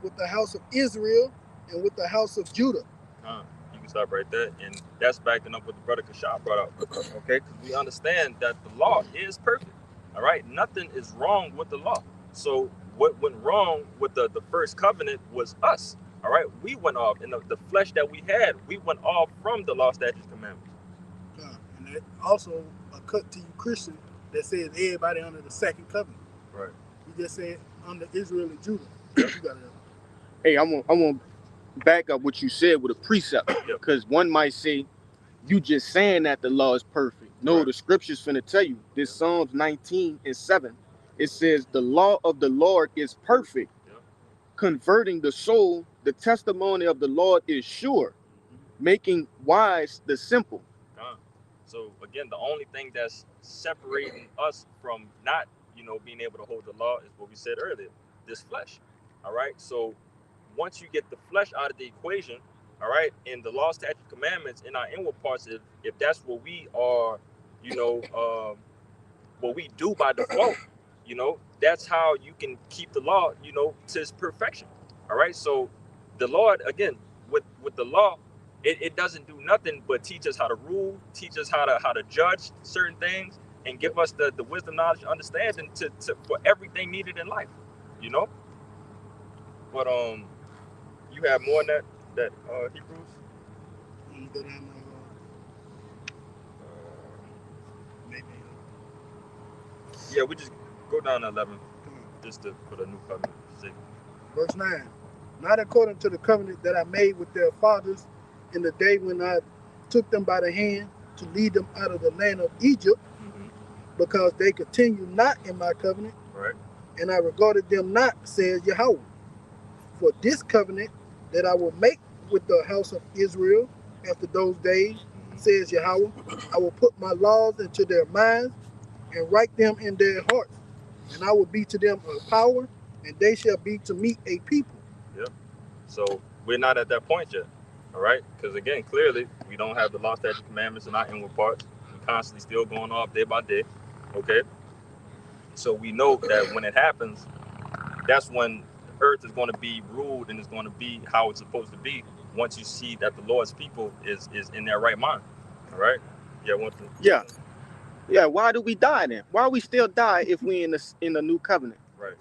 with the house of Israel and with the house of Judah. You can stop right there. And that's backing up what the brother Kashab brought up. Okay? Because we understand that the law is perfect. All right? Nothing is wrong with the law. So what went wrong with the first covenant was us. All right? We went off. In the flesh that we had, we went off from the law, statutes, commandments. And that also a cut to you Christian that says everybody under the second covenant. Right. You just said under Israel and Judah. You got it. Hey, I'm gonna back up what you said with a precept, because one might say you just saying that the law is perfect. No, Right. the scripture's finna tell you. This Psalms 19:7. It says the law of the Lord is perfect, Yeah. converting the soul. The testimony of the Lord is sure, making wise the simple. So again, the only thing that's separating us from not, being able to hold the law is what we said earlier, this flesh. All right. So once you get the flesh out of the equation, all right, and the law, statute, commandments in our inward parts, if that's what we are, what we do by default, that's how you can keep the law, to its perfection. All right. So the Lord, again, with the law, it doesn't do nothing but teach us how to rule, teach us how to judge certain things, and give us the wisdom, knowledge, understanding to for everything needed in life, But you have more than that Hebrews. You go down maybe. Yeah, we just go down to 11, just for the new covenant sake. Verse 9. Not according to the covenant that I made with their fathers in the day when I took them by the hand to lead them out of the land of Egypt, because they continue not in my covenant, Right. and I regarded them not, says Yahweh. For this covenant that I will make with the house of Israel after those days, says Yahweh, I will put my laws into their minds and write them in their hearts, and I will be to them a power, and they shall be to me a people. Yeah. So we're not at that point yet. All right. Because again, clearly, we don't have the law, statute, commandments in our inward parts. We're constantly still going off day by day. Okay. So we know that when it happens, that's when the earth is going to be ruled and it's going to be how it's supposed to be. Once you see that the Lord's people is in their right mind. All right. Yeah. Yeah. Why do we die then? Why we still die if we in the new covenant? Right.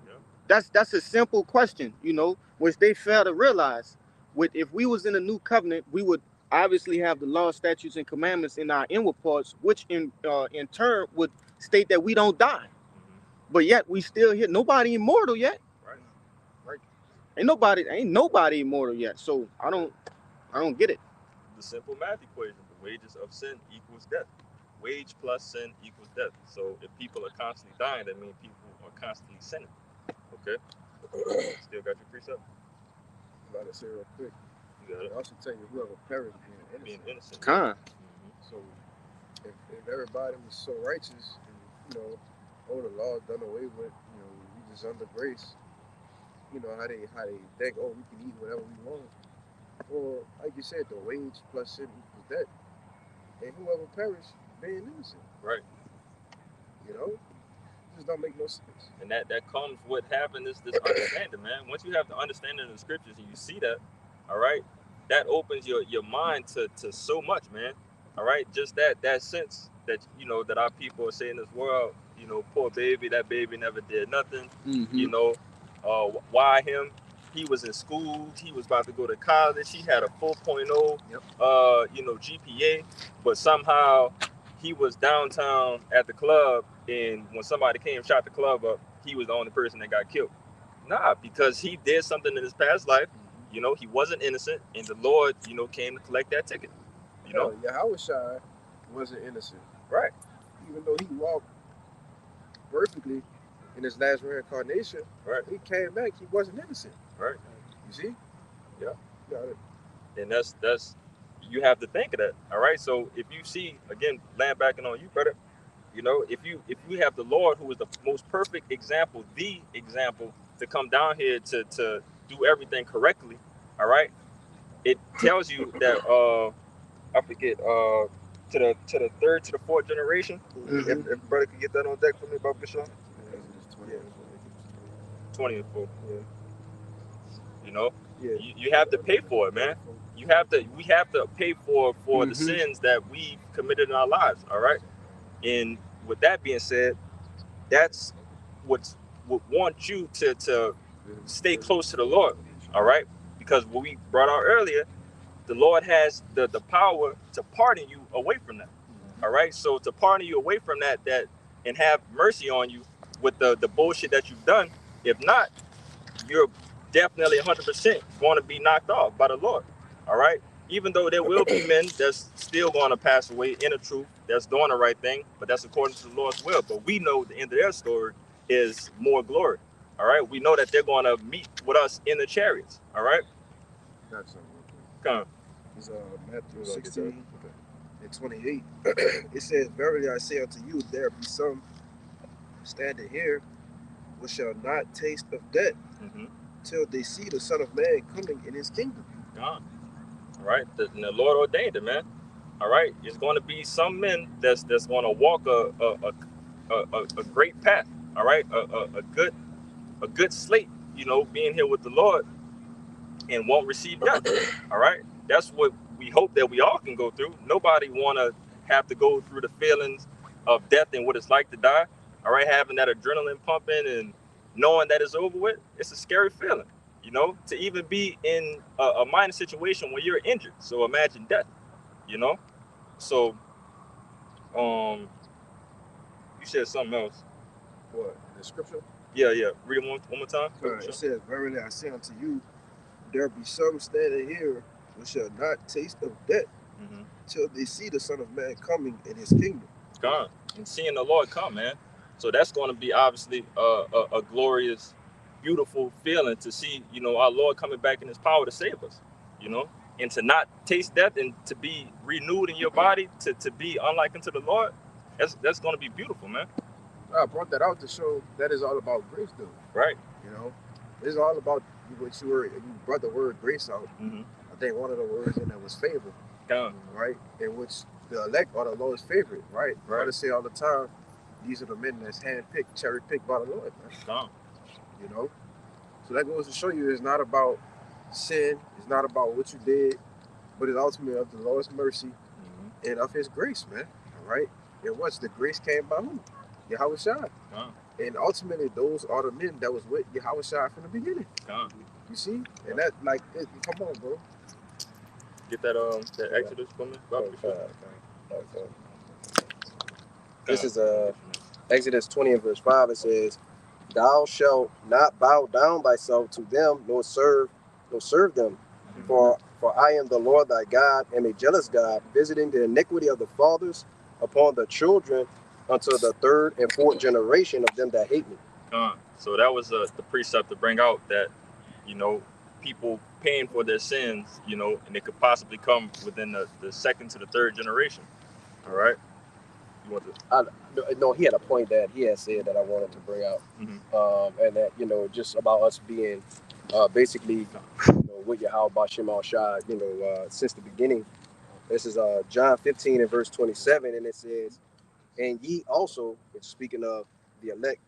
Yeah. That's a simple question, which they fail to realize. If we was in a new covenant, we would obviously have the law, statutes, and commandments in our inward parts, which in turn would state that we don't die. But yet we still here. Nobody immortal yet. Right. Ain't nobody immortal yet. So I don't get it. The simple math equation: the wages of sin equals death. Wage plus sin equals death. So if people are constantly dying, that means people are constantly sinning. Okay. Still got your precept? I'm about to say real quick. You got it. I also tell you whoever perished being innocent. So if everybody was so righteous and the law done away with, we just under grace, how they think, oh, we can eat whatever we want. Or like you said, the wage plus sin equals death. And whoever perished being innocent. Right. Just don't make no sense. And that comes with having this understanding, man. Once you have the understanding of the scriptures and you see that, all right, that opens your mind to so much, man. All right, just that sense that that our people are saying in this world, poor baby, that baby never did nothing. Why him? He was in school, he was about to go to college, he had a 4.0 GPA, but somehow he was downtown at the club, and when somebody came and shot the club up, he was the only person that got killed. Nah, because he did something in his past life, he wasn't innocent, and the Lord, came to collect that ticket. Yahushua wasn't innocent. Right. Even though he walked perfectly in his last reincarnation, right, he came back, he wasn't innocent. Right. You see? Yeah. Got it. And that's you have to think of that. All right. So if you see, again, land backing on you, brother, if you have the Lord, who is the most perfect example, the example, to come down here to do everything correctly, all right, it tells you that I forget to the third to the fourth generation. If brother could get that on deck for me, Bob Bishop. 20 and 4. Yeah. You have to pay for it, man. We have to pay for the sins that we committed in our lives. All right. And with that being said, that's what wants you to stay close to the Lord. All right. Because what we brought out earlier, the Lord has the power to pardon you away from that. All right. So to pardon you away from that and have mercy on you with the bullshit that you've done. If not, you're definitely 100% going to be knocked off by the Lord. All right. Even though there will be men that's still going to pass away in the truth, that's doing the right thing, but that's according to the Lord's will. But we know the end of their story is more glory. All right. We know that they're going to meet with us in the chariots. All right. Got something real quick. Come on. It's Matthew 16 and 28. It says, "Verily I say unto you, there be some standing here which shall not taste of death till they see the Son of Man coming in his kingdom." God. All right. And the Lord ordained it, man. All right. It's going to be some men that's going to walk a great path. All right. A good slate, you know, being here with the Lord and won't receive death. All right. That's what we hope that we all can go through. Nobody want to have to go through the feelings of death and what it's like to die. All right. Having that adrenaline pumping and knowing that it's over with, it's a scary feeling, you know, to even be in a minor situation where you're injured. So imagine death, you know? So, you said something else. What? The scripture? Yeah. Read it one more time. It says, "Verily I say unto you, there be some standing here which shall not taste of death till they see the Son of Man coming in his kingdom." God. And seeing the Lord come, man. So that's going to be obviously a glorious, beautiful feeling to see, you know, our Lord coming back in his power to save us, you know, and to not taste death and to be renewed in your body, to be unlike unto the Lord. That's going to be beautiful, man. I brought that out to show that is all about grace, though. Right. You know, it's all about what you brought the word grace out. I think one of the words in there was favor. God. Right? In which the elect are the Lord's favorite, right? Right. I say all the time, these are the men that's handpicked, cherry-picked by the Lord, man. God. You know? So that goes to show you it's not about sin, it's not about what you did, but it's ultimately of the Lord's mercy and of his grace, man. All right? And what's the grace came by who? Yahushua. And ultimately, those are the men that was with Yahushua from the beginning. You see? And that, like, come on, bro. Get that Exodus from me. This is Exodus 20 and verse 5. It says, "Thou shalt not bow down thyself to them, nor serve them. For I am the Lord thy God, am a jealous God, visiting the iniquity of the fathers upon the children unto the third and fourth generation of them that hate me." So that was the precept to bring out that, you know, people paying for their sins, you know, and it could possibly come within the second to the third generation. All right. You want to? No, he had a point that he had said that I wanted to bring out, and that, you know, just about us being basically, you know, with Yahweh Bashim al-Shah, you know, since the beginning. This is John 15 and verse 27, and it says, "And ye also," it's speaking of the elect,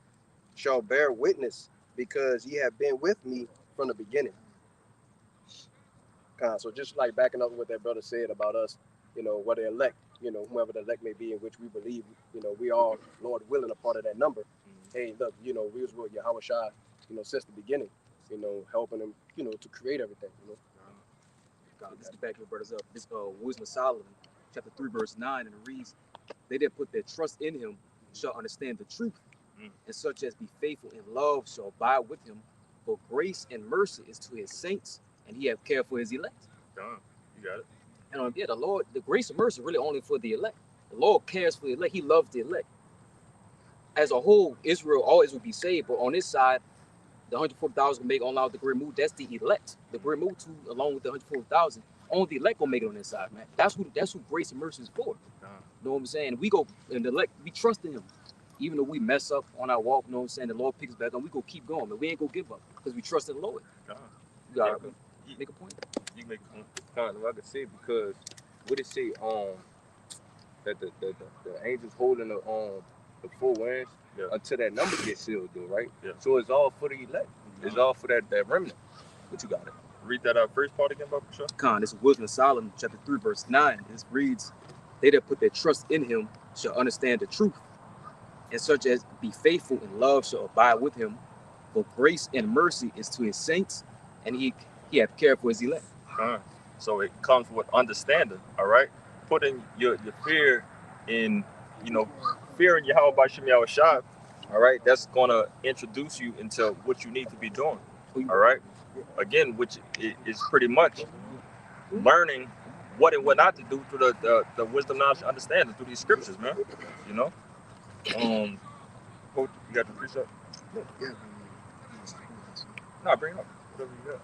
"shall bear witness, because ye have been with me from the beginning." So just like backing up what that brother said about us, you know, what the elect, you know, whoever the elect may be, in which we believe, you know, we are, Lord willing, a part of that number. Hey, look, you know, we was with Yahushua, you know, since the beginning, you know, helping him, you know, to create everything, you know. This is to back your brothers up. This Wisdom of Solomon, chapter 3, verse 9, and it reads, "They that put their trust in him shall understand the truth, and such as be faithful in love shall abide with him. For grace and mercy is to his saints, and he have care for his elect." You got it. And the Lord, the grace and mercy really only for the elect. The Lord cares for the elect. He loves the elect. As a whole, Israel always will be saved, but on this side, the 140,000 will make online with the great move. That's the elect. The great move too, along with the 140,000. Only the elect will make it on this side, man. That's who grace and mercy is for. You know what I'm saying? We go and the elect, we trust in him. Even though we mess up on our walk, you know what I'm saying? The Lord picks us back on. We go keep going, man. We ain't gonna give up because we trust in the Lord. You gotta make a point. You make a point. If I could say, because what it say that the angels holding the four winds until that number gets sealed, though, right? So it's all for the elect. It's all for that remnant. But you got it. Read that first part again, Baba Shah. This is Wisdom of Solomon, chapter 3, verse 9. It reads, "They that put their trust in him shall understand the truth, and such as be faithful in love shall abide with him. For grace and mercy is to his saints, and he hath care for his elect." So it comes with understanding, all right? Putting your fear in, you know, fear in Yahweh Bashim Yahushua, all right? That's going to introduce you into what you need to be doing, all right? again, which is pretty much learning what and what not to do through the wisdom, knowledge, and understanding through these scriptures, man. You know, you got the precept? Yeah. No, bring it up. Whatever you got.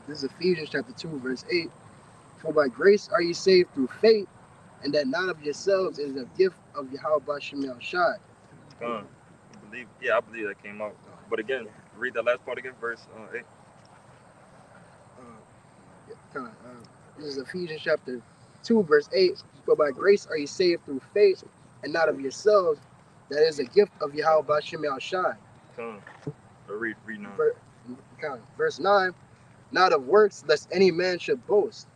This is Ephesians chapter 2, verse 8. For by grace are you saved through faith, and that not of yourselves is a gift of Yahweh Bashem Yahushai. I believe that came out. But again, read that last part again, verse 8. This is Ephesians chapter 2, verse 8. For by grace are you saved through faith, and not of yourselves. That is a gift of Yahweh Bashem Yahushai. Read 9. Verse 9. Not of works, lest any man should boast.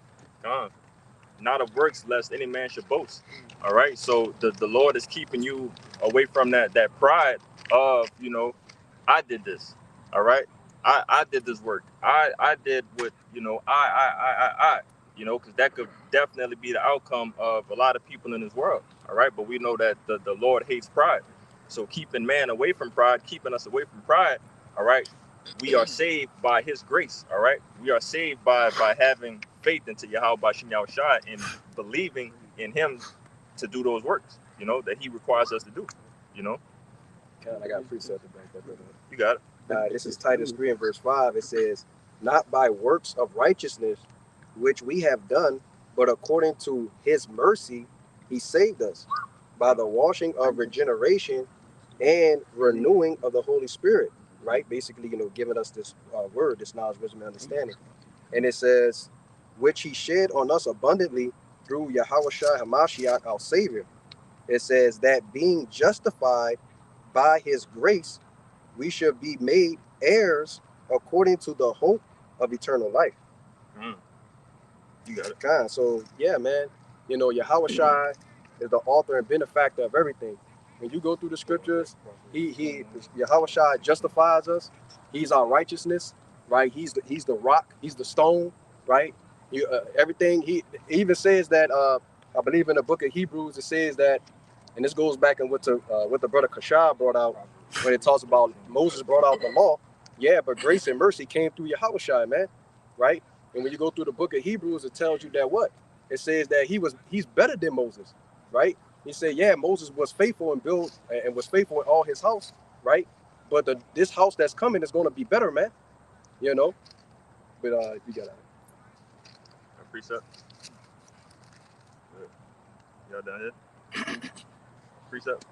Not of works, lest any man should boast. All right. So the Lord is keeping you away from that pride of, you know, I did this. All right. I did this work. I did what, you know, I you know, because that could definitely be the outcome of a lot of people in this world. All right. But we know that the Lord hates pride. So keeping man away from pride, keeping us away from pride. All right. We are saved by his grace, all right? We are saved by having faith into Yahweh Bashem Yahushai and believing in him to do those works, you know, that he requires us to do, you know? I got a precept to back that up. You got it. This is Titus 3 and verse 5. It says, not by works of righteousness, which we have done, but according to his mercy, he saved us by the washing of regeneration and renewing of the Holy Spirit. Right, basically, you know, giving us this word, this knowledge, wisdom, and understanding. And it says, which he shed on us abundantly through Yahushua Hamashiach, our Savior. It says that being justified by his grace, we should be made heirs according to the hope of eternal life. You got it. So, yeah, man, you know, Yahushua is the author and benefactor of everything. When you go through the scriptures, Yahushua justifies us. He's our righteousness, right? He's the rock. He's the stone, right? Everything. He even says that. I believe in the book of Hebrews it says that, and this goes back in what the brother Kashab brought out when it talks about Moses brought out the law. Yeah, but grace and mercy came through Yahushua, man, right? And when you go through the book of Hebrews, it tells you that what? It says that he's better than Moses, right? He said, yeah, Moses was faithful and was faithful in all his house, right? But this house that's coming is going to be better, man. You know? But you got it. Precept. Y'all down here? Precept.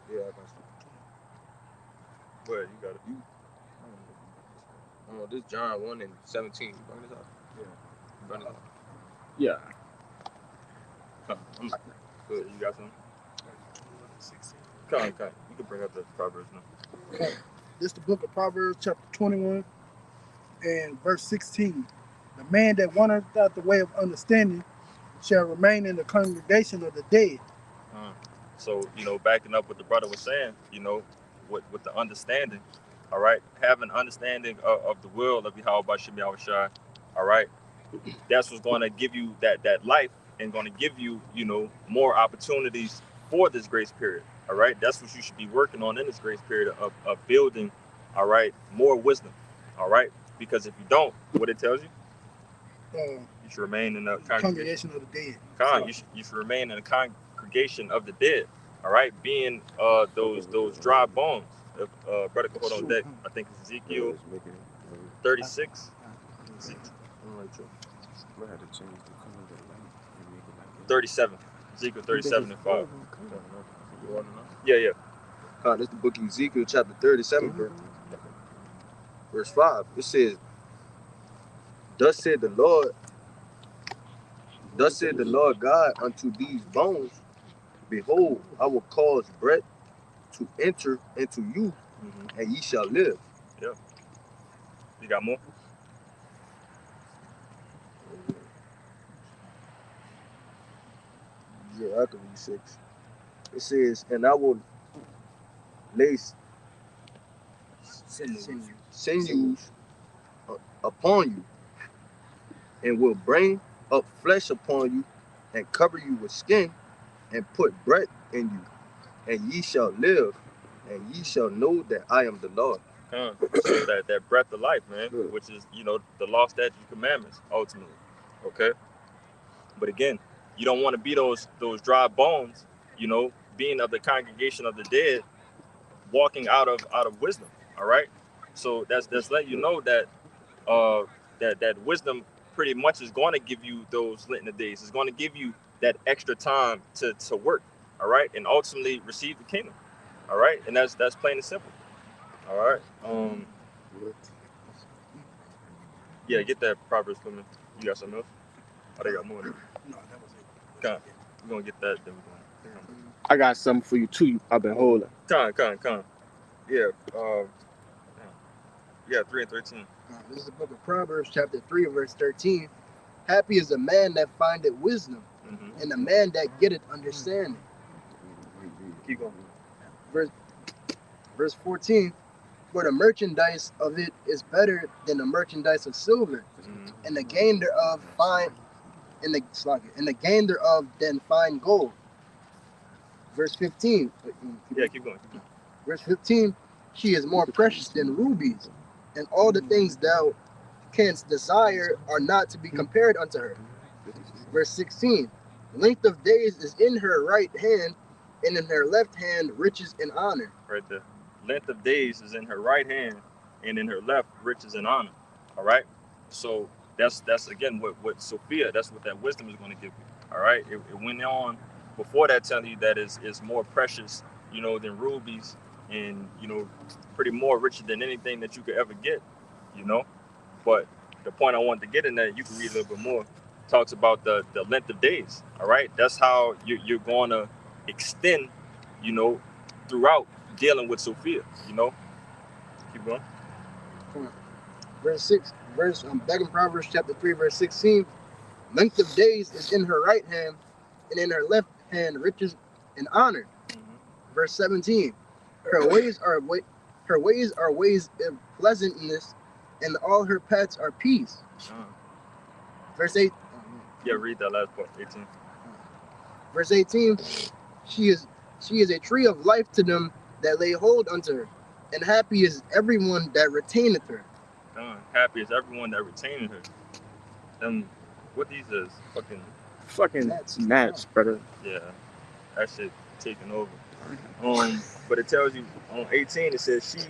Yeah, I got you. Go ahead, you got it. This John 1 and 17. You bring this up? Yeah. Bring it up. Yeah. Good. You got something? Come. You can bring up the Proverbs now. Okay. This is the book of Proverbs, chapter 21, and verse 16. The man that wanted out the way of understanding shall remain in the congregation of the dead. So, you know, backing up what the brother was saying, you know, with the understanding, all right, having understanding of the will of Yahweh Bashem Yahushai, all right, that's what's going to give you that life and going to give you, you know, more opportunities for this grace period, all right? That's what you should be working on in this grace period of building, all right, more wisdom, all right? Because if you don't, what it tells you, you should remain in the congregation of the dead. You should remain in the congregation of the dead, all right? Being those dry bones. Brother, hold on deck. I think it's Ezekiel 36. 37. Ezekiel 37 and 5. Yeah. This is the book of Ezekiel, chapter 37, verse 5. It says, Thus said the Lord God unto these bones, behold, I will cause breath to enter into you, and ye shall live. Yeah. You got more? Yeah, I can read 6. It says, and I will lay sinews upon you, and will bring up flesh upon you, and cover you with skin, and put breath in you, and ye shall live, and ye shall know that I am the Lord. So that breath of life, man, which is, you know, the law, statutes, commandments, ultimately. Okay. But again, you don't want to be those dry bones, you know, being of the congregation of the dead, walking out of wisdom. All right. So that's letting you know that that wisdom pretty much is going to give you those Lenten of days. It's going to give you that extra time to work. All right, and ultimately receive the kingdom. All right, and that's plain and simple. All right. Yeah, get that Proverbs for me. You got something else? Oh, they got more. No, that was it. Come, we're gonna get that. Then we're gonna. I got something for you too. I've been holding. Come. Yeah. Yeah. 3 and 13. This is the book of Proverbs, chapter 3, verse 13. Happy is a man that findeth wisdom, and a man that getteth understanding. Keep going. Verse 14. For the merchandise of it is better than the merchandise of silver, and the gain thereof than fine gold. Verse 15. Yeah, keep going. Verse 15. She is more precious than rubies, and all the things thou canst desire are not to be compared unto her. Verse 16. Length of days is in her right hand, and in her left hand riches and honor. Right there. Length of days is in her right hand, and in her left riches and honor. All right. So that's again what Sophia. That's what that wisdom is going to give you. All right. It went on before that, telling you that is more precious, you know, than rubies, and you know, pretty more richer than anything that you could ever get. You know. But the point I wanted to get in that, you can read a little bit more, talks about the length of days. All right. That's how you're going to extend, you know, throughout dealing with Sophia, you know. Keep going. Back in Proverbs chapter 3, verse 16. Length of days is in her right hand, and in her left hand riches and honor. Verse 17. Her ways are ways of pleasantness, and all her paths are peace. Verse 8. Yeah, read that last part. 18. Verse 18. She is a tree of life to them that lay hold unto her, and happy is everyone that retaineth her. Happy is everyone that retaineth her. What these is? Fucking gnats, brother. Yeah, that shit taking over. But it tells you on 18, it says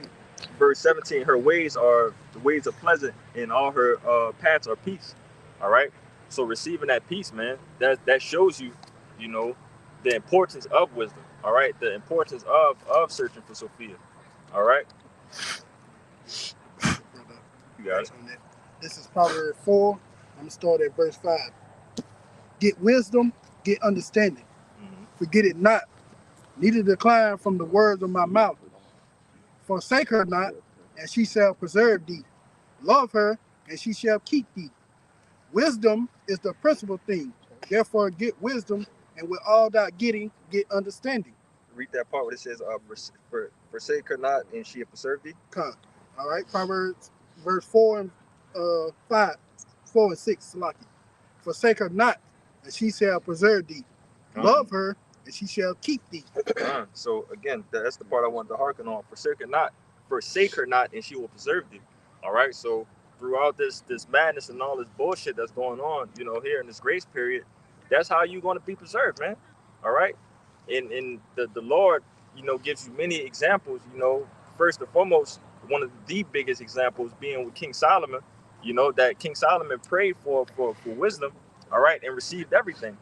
verse 17, her ways are the ways of pleasant, and all her paths are peace. All right. So receiving that peace, man, that shows you, you know, the importance of wisdom. All right, the importance of searching for Sophia. All right. You got it. This is Proverbs 4. I'm going to start at verse 5. Get wisdom, get understanding. Forget it not, neither decline from the words of my mouth. Forsake her not, and she shall preserve thee. Love her, and she shall keep thee. Wisdom is the principal thing. Therefore get wisdom, and with all that getting, get understanding. Read that part where it says, forsake her not, and she will preserve thee. Come. All right, Proverbs verse 4 and 5, 4 and 6, Salaki. Forsake her not, and she shall preserve thee. Love her, and she shall keep thee. So again, that's the part I wanted to hearken on. Forsake her not, and she will preserve thee. All right. So throughout this madness and all this bullshit that's going on, you know, here in this grace period, that's how you're going to be preserved, man. All right. And the Lord, you know, gives you many examples. You know, first and foremost, one of the biggest examples being with King Solomon. You know, that King Solomon prayed for wisdom. All right, and received everything.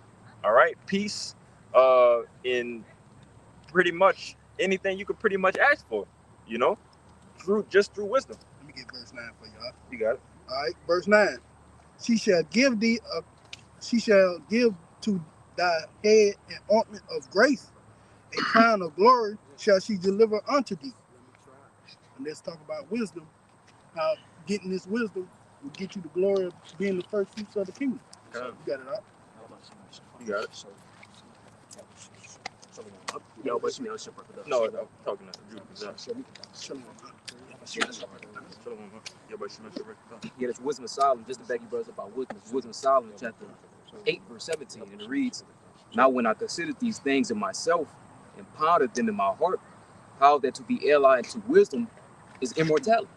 All right, peace, in pretty much anything you could pretty much ask for. You know, through wisdom. Let me get verse 9 for y'all. You got it. All right, verse 9. She shall give to thy head an ointment of grace, a crown of glory shall she deliver unto thee. And let's talk about wisdom. How getting this wisdom will get you the glory of being the first fruits of the kingdom. So you got it up. You got it. Yo, but you know, No, I'm talking to you. Yeah, that's Wisdom of Solomon. Just to back you brothers up about wisdom. Wisdom of Solomon, chapter 8, verse 17, and it reads, Now, when I considered these things in myself and pondered them in my heart, how that to be allied to wisdom is immortality.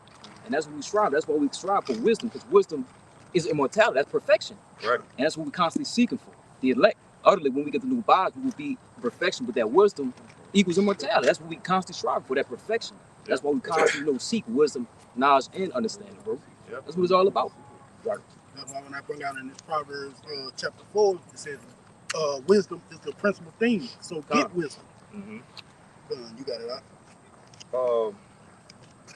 And that's what we strive. That's why we strive for wisdom, because wisdom is immortality. That's perfection. Right. And that's what we're constantly seeking for. The elect. Utterly, when we get the new bodies, we will be perfection, but that wisdom equals immortality. That's what we constantly strive for, that perfection. That's why we constantly seek wisdom, knowledge, and understanding, bro. Yep. That's what it's all about. Right. That's why when I bring out in this Proverbs chapter 4, it says, wisdom is the principal thing. So get wisdom. Mm-hmm. You got it out.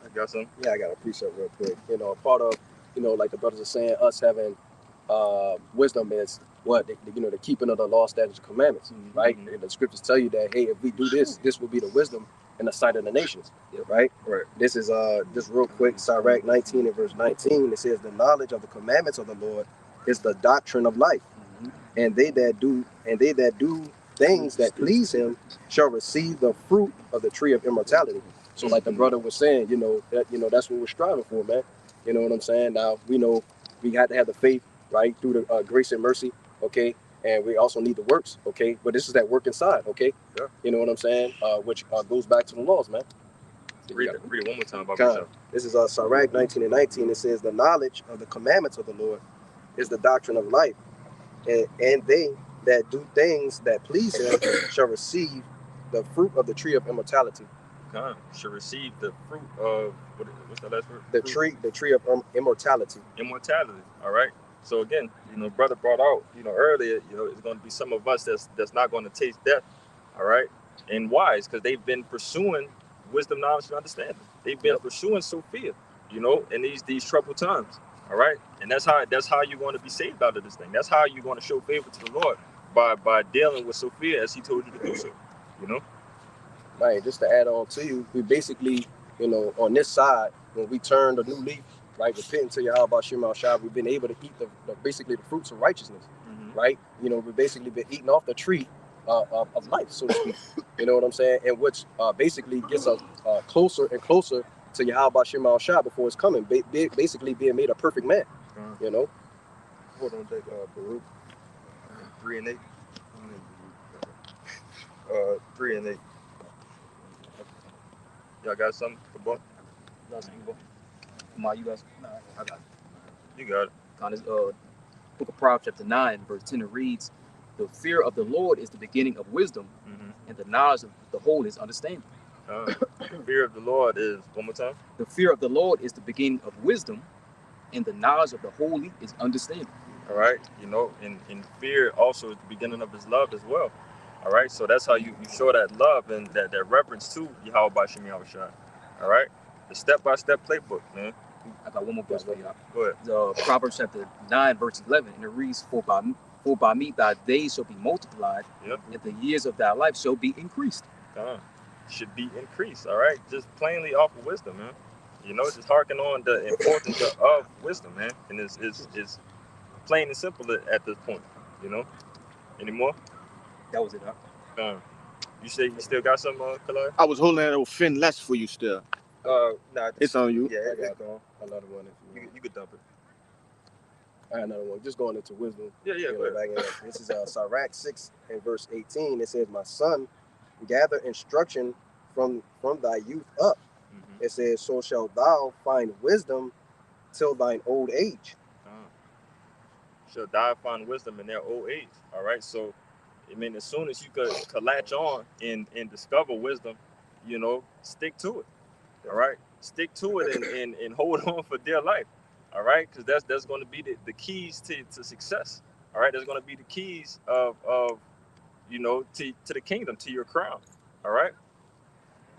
I got some. Yeah, I got a precept real quick. You know, part of, you know, like the brothers are saying, us having wisdom is what the keeping of the law, statutes, and commandments, right? And the scriptures tell you that, hey, if we do this, this will be the wisdom in the sight of the nations, right? Right. This is just real quick, Sirach 19 and verse 19. It says, the knowledge of the commandments of the Lord is the doctrine of life, and they that do things that please Him shall receive the fruit of the tree of immortality. So, like the brother was saying, that's what we're striving for, man. You know what I'm saying? Now we know we have to have the faith, right, through the grace and mercy, okay, and we also need the works, okay. But this is that work inside, okay. Yeah. You know what I'm saying? Which goes back to the laws, man. Read it one more time about yourself. This is Sirach 19 and 19. It says, the knowledge of the commandments of the Lord is the doctrine of life, and they that do things that please Him shall receive the fruit of the tree of immortality. Should receive the fruit of what's the last word? The tree of immortality. Immortality. All right. So again, brother brought out, earlier, it's going to be some of us that's not going to taste death. All right. And why? It's because they've been pursuing wisdom, knowledge, and understanding. They've been pursuing Sophia, in these troubled times. All right. And that's how you're going to be saved out of this thing. That's how you're going to show favor to the Lord, by dealing with Sophia as He told you to do so. Right, just to add on to you, we basically, on this side, when we turned a new leaf, right, repenting to Yahweh Shema Shah, we've been able to eat basically the fruits of righteousness, right? We've basically been eating off the tree of life, so to speak. You know what I'm saying? And which basically gets us closer and closer to Yahweh Shema Shah before it's coming, basically being made a perfect man, Hold on, take Baruch 3 and 8. 3 and 8. Y'all got something for both? Come on, you guys. No, I got it. You got it. On this book of Proverbs chapter 9, verse 10, it reads, the fear of the Lord is the beginning of wisdom, and the knowledge of the whole is understanding. The fear of the Lord is, one more time? The fear of the Lord is the beginning of wisdom, and the knowledge of the holy is understanding. All right. And fear also is the beginning of His love as well. All right. So that's how you show that love and that reverence to Yahweh Bashim Yahushua. All right. The step-by-step playbook, man. I got one more verse for you. Go ahead. Proverbs chapter 9, verse 11, and it reads, For by me thy days shall be multiplied, and the years of thy life shall be increased. Should be increased, all right? Just plainly off of wisdom, man. Just harken on the importance of wisdom, man. And it's plain and simple at this point, Any more? That was it, huh? You say you still got some, Kalai? I was holding that old fin less for you still. Nah, it's on you. Yeah, I got another one. You could dump it. I got another one. Just going into wisdom. Yeah, go ahead. This is Sirach 6 and verse 18. It says, my son, gather instruction from thy youth up. It says, so shalt thou find wisdom till thine old age. Shall thou find wisdom in their old age. All right. So, as soon as you could latch on and discover wisdom, stick to it. All right. Stick to it and hold on for dear life. All right. Because that's going to be the keys to success. All right. That's going to be the keys of to the kingdom, to your crown. All right.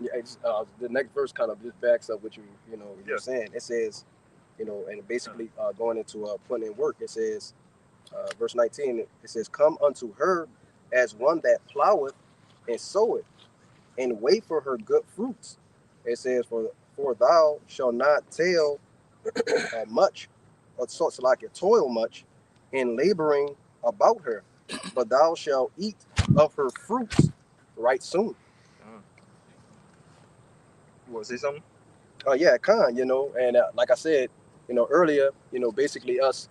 Yeah. The next verse kind of just backs up what you're saying. It says, and basically going into putting in work, it says, verse 19, it says, come unto her as one that ploweth and soweth, and wait for her good fruits. It says, for thou shalt not toil much, or so like it toil much in laboring about her, but thou shalt eat of her fruits right soon. You want to say something? Yeah, and like I said, earlier, basically us,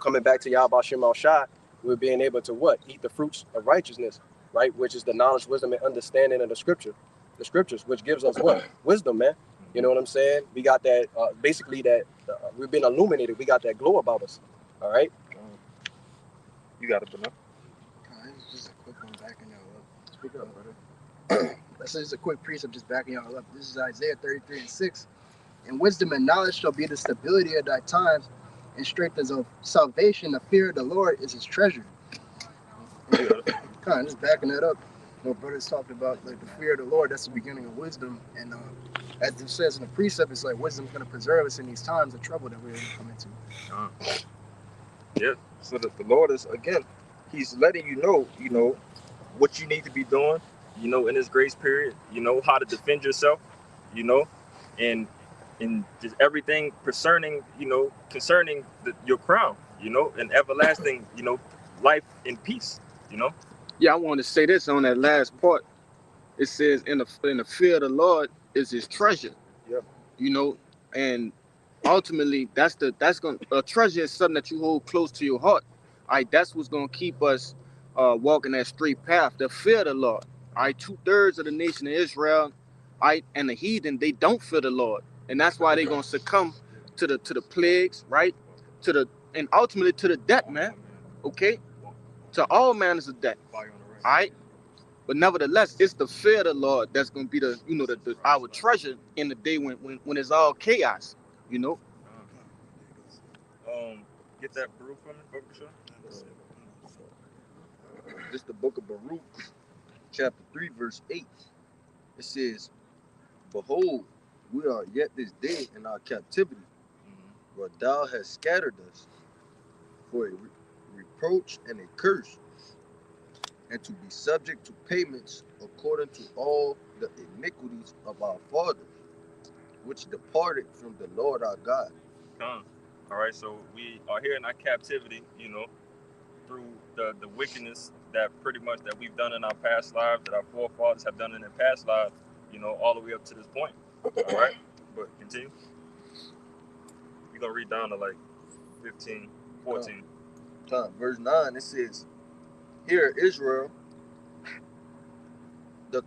coming back to Yahweh Shema Shah, we're being able to what? Eat the fruits of righteousness, right? Which is the knowledge, wisdom, and understanding of the scriptures, which gives us what? Wisdom, man. You know what I'm saying? We got that, basically that we've been illuminated. We got that glow about us. All right? You got it, Bernard. It's just a quick one backing y'all up. Speak up, brother. This is a quick precept just backing y'all up. This is Isaiah 33:6. And wisdom and knowledge shall be the stability of thy times, and strength of salvation. The fear of the Lord is his treasure. Kind of just backing that up. What brothers talked about, like the fear of the Lord, that's the beginning of wisdom. And as it says in the precept, it's like wisdom's going to preserve us in these times of trouble that we're going to come into. Yeah. So the Lord is, again, he's letting you know what you need to be doing, in this grace period, how to defend yourself, and just everything concerning your crown, and everlasting, life and peace, Yeah, I want to say this on that last part. It says, in the fear of the Lord is his treasure. Yep. And ultimately a treasure is something that you hold close to your heart. All right, that's what's gonna keep us walking that straight path. The fear of the Lord. All right, 2/3 of the nation of Israel, all right, and the heathen, they don't fear the Lord, and that's why they're gonna succumb to the plagues, right? And ultimately to the debt, man. Okay, to all manners of debt. All right. But nevertheless, it's the fear of the Lord that's gonna be our treasure in the day when it's all chaos, Get that Baruch from me, Baruch Shah. This is the book of Baruch, chapter 3, verse 8. It says, behold, we are yet this day in our captivity, where thou hast scattered us for a reproach and a curse, and to be subject to payments according to all the iniquities of our fathers, which departed from the Lord our God. All right, so we are here in our captivity, through the wickedness that we've done in our past lives, that our forefathers have done in their past lives, all the way up to this point. All right, but continue. You're gonna read down to like 15, 14. Verse 9, it says, hear Israel, the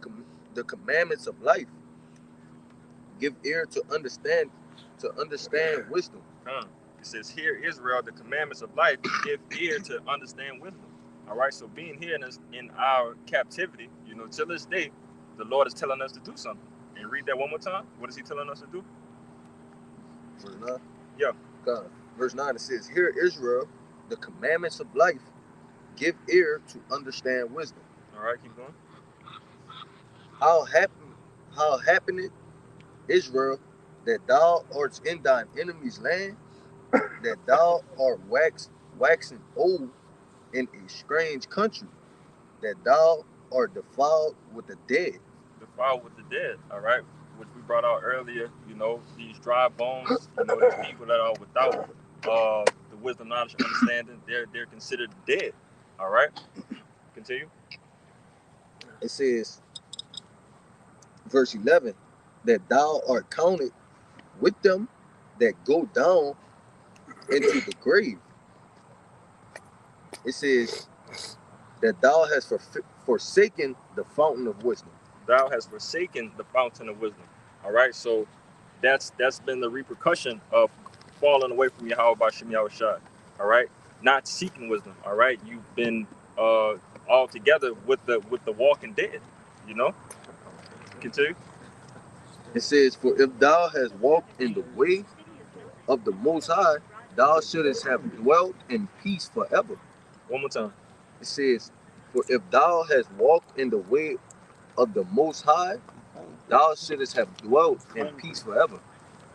commandments of life, give ear to understand wisdom. It says, hear Israel, the commandments of life, give ear to understand wisdom. All right, so being here in our captivity, till this day, the Lord is telling us to do something. And read that one more time. What is he telling us to do? Verse 9? Yeah. Verse 9, it says, hear Israel, the commandments of life, give ear to understand wisdom. All right, keep going. How happeneth, Israel, that thou art in thine enemy's land, that thou art waxing old in a strange country, that thou art defiled with the dead. Defiled with the dead, all right? Which we brought out earlier, these dry bones, these people that are without the wisdom, knowledge, and understanding, they're considered dead, all right? Continue. It says, verse 11, that thou art counted with them that go down into the grave. It says that thou hast forsaken the fountain of wisdom. Thou hast forsaken the fountain of wisdom. All right, so that's been the repercussion of falling away from Yahweh B'Shem Yahushua. All right, not seeking wisdom. All right, you've been all together with the walking dead. Continue. It says, for if thou hast walked in the way of the Most High, thou shouldest have dwelt in peace forever. One more time. It says, for if thou hast walked in the way of the Most High, thou shouldest have dwelt in peace forever.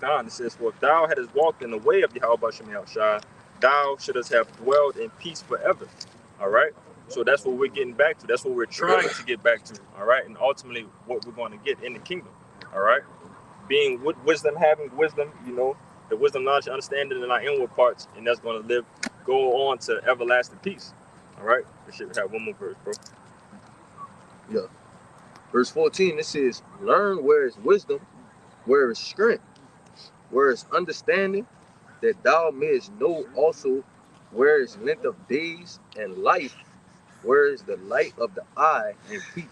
It says, for if thou hadst walked in the way of Yahweh B'Shem Yahushua, thou shouldest have dwelled in peace forever. All right? So that's what we're getting back to. That's what we're trying to get back to. All right? And ultimately, what we're going to get in the kingdom. All right? Being with wisdom, having wisdom, the wisdom, knowledge, understanding in our inward parts, and that's going to go on to everlasting peace. All right? We should have one more verse, bro. Yeah. Verse 14, it says, learn where is wisdom, where is strength, where is understanding, that thou mayest know also Where is length of days and life? Where is the light of the eye and peace?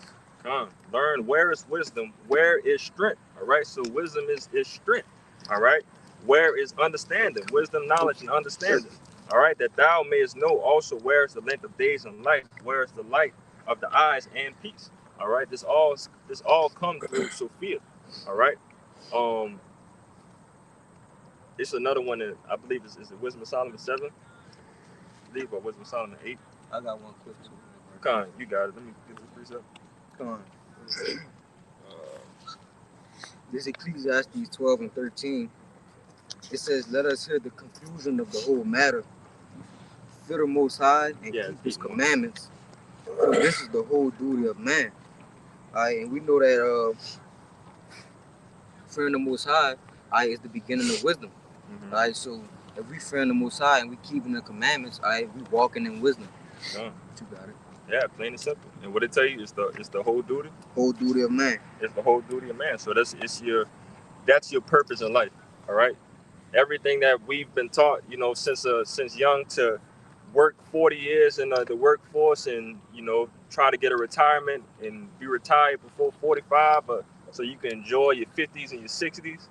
Learn where is wisdom, where is strength. All right, so wisdom is strength. All right, where is understanding, wisdom, knowledge, and understanding. All right, that thou mayest know also where is the length of days and life, where is the light of the eyes and peace. All right, this all comes through Sophia. All right, it's another one that I believe is it Wisdom of Solomon 7, I believe, or Wisdom of Solomon 8. I got one quick too. Come on, you got it. Let me get this precept. Come on. This Ecclesiastes 12 and 13. It says, let us hear the conclusion of the whole matter. Fear the Most High and keep His commandments. For this is the whole duty of man. And we know that fearing the Most High is the beginning of wisdom. So if we fearing the Most High and we keeping the commandments, we walking in wisdom. You got it. Yeah, plain and simple. And what it tell you is the whole duty. Whole duty of man. It's the whole duty of man. So that's your purpose in life. All right. Everything that we've been taught, since young, to work 40 years in the workforce and try to get a retirement and be retired before 45, so you can enjoy your 50s and your 60s.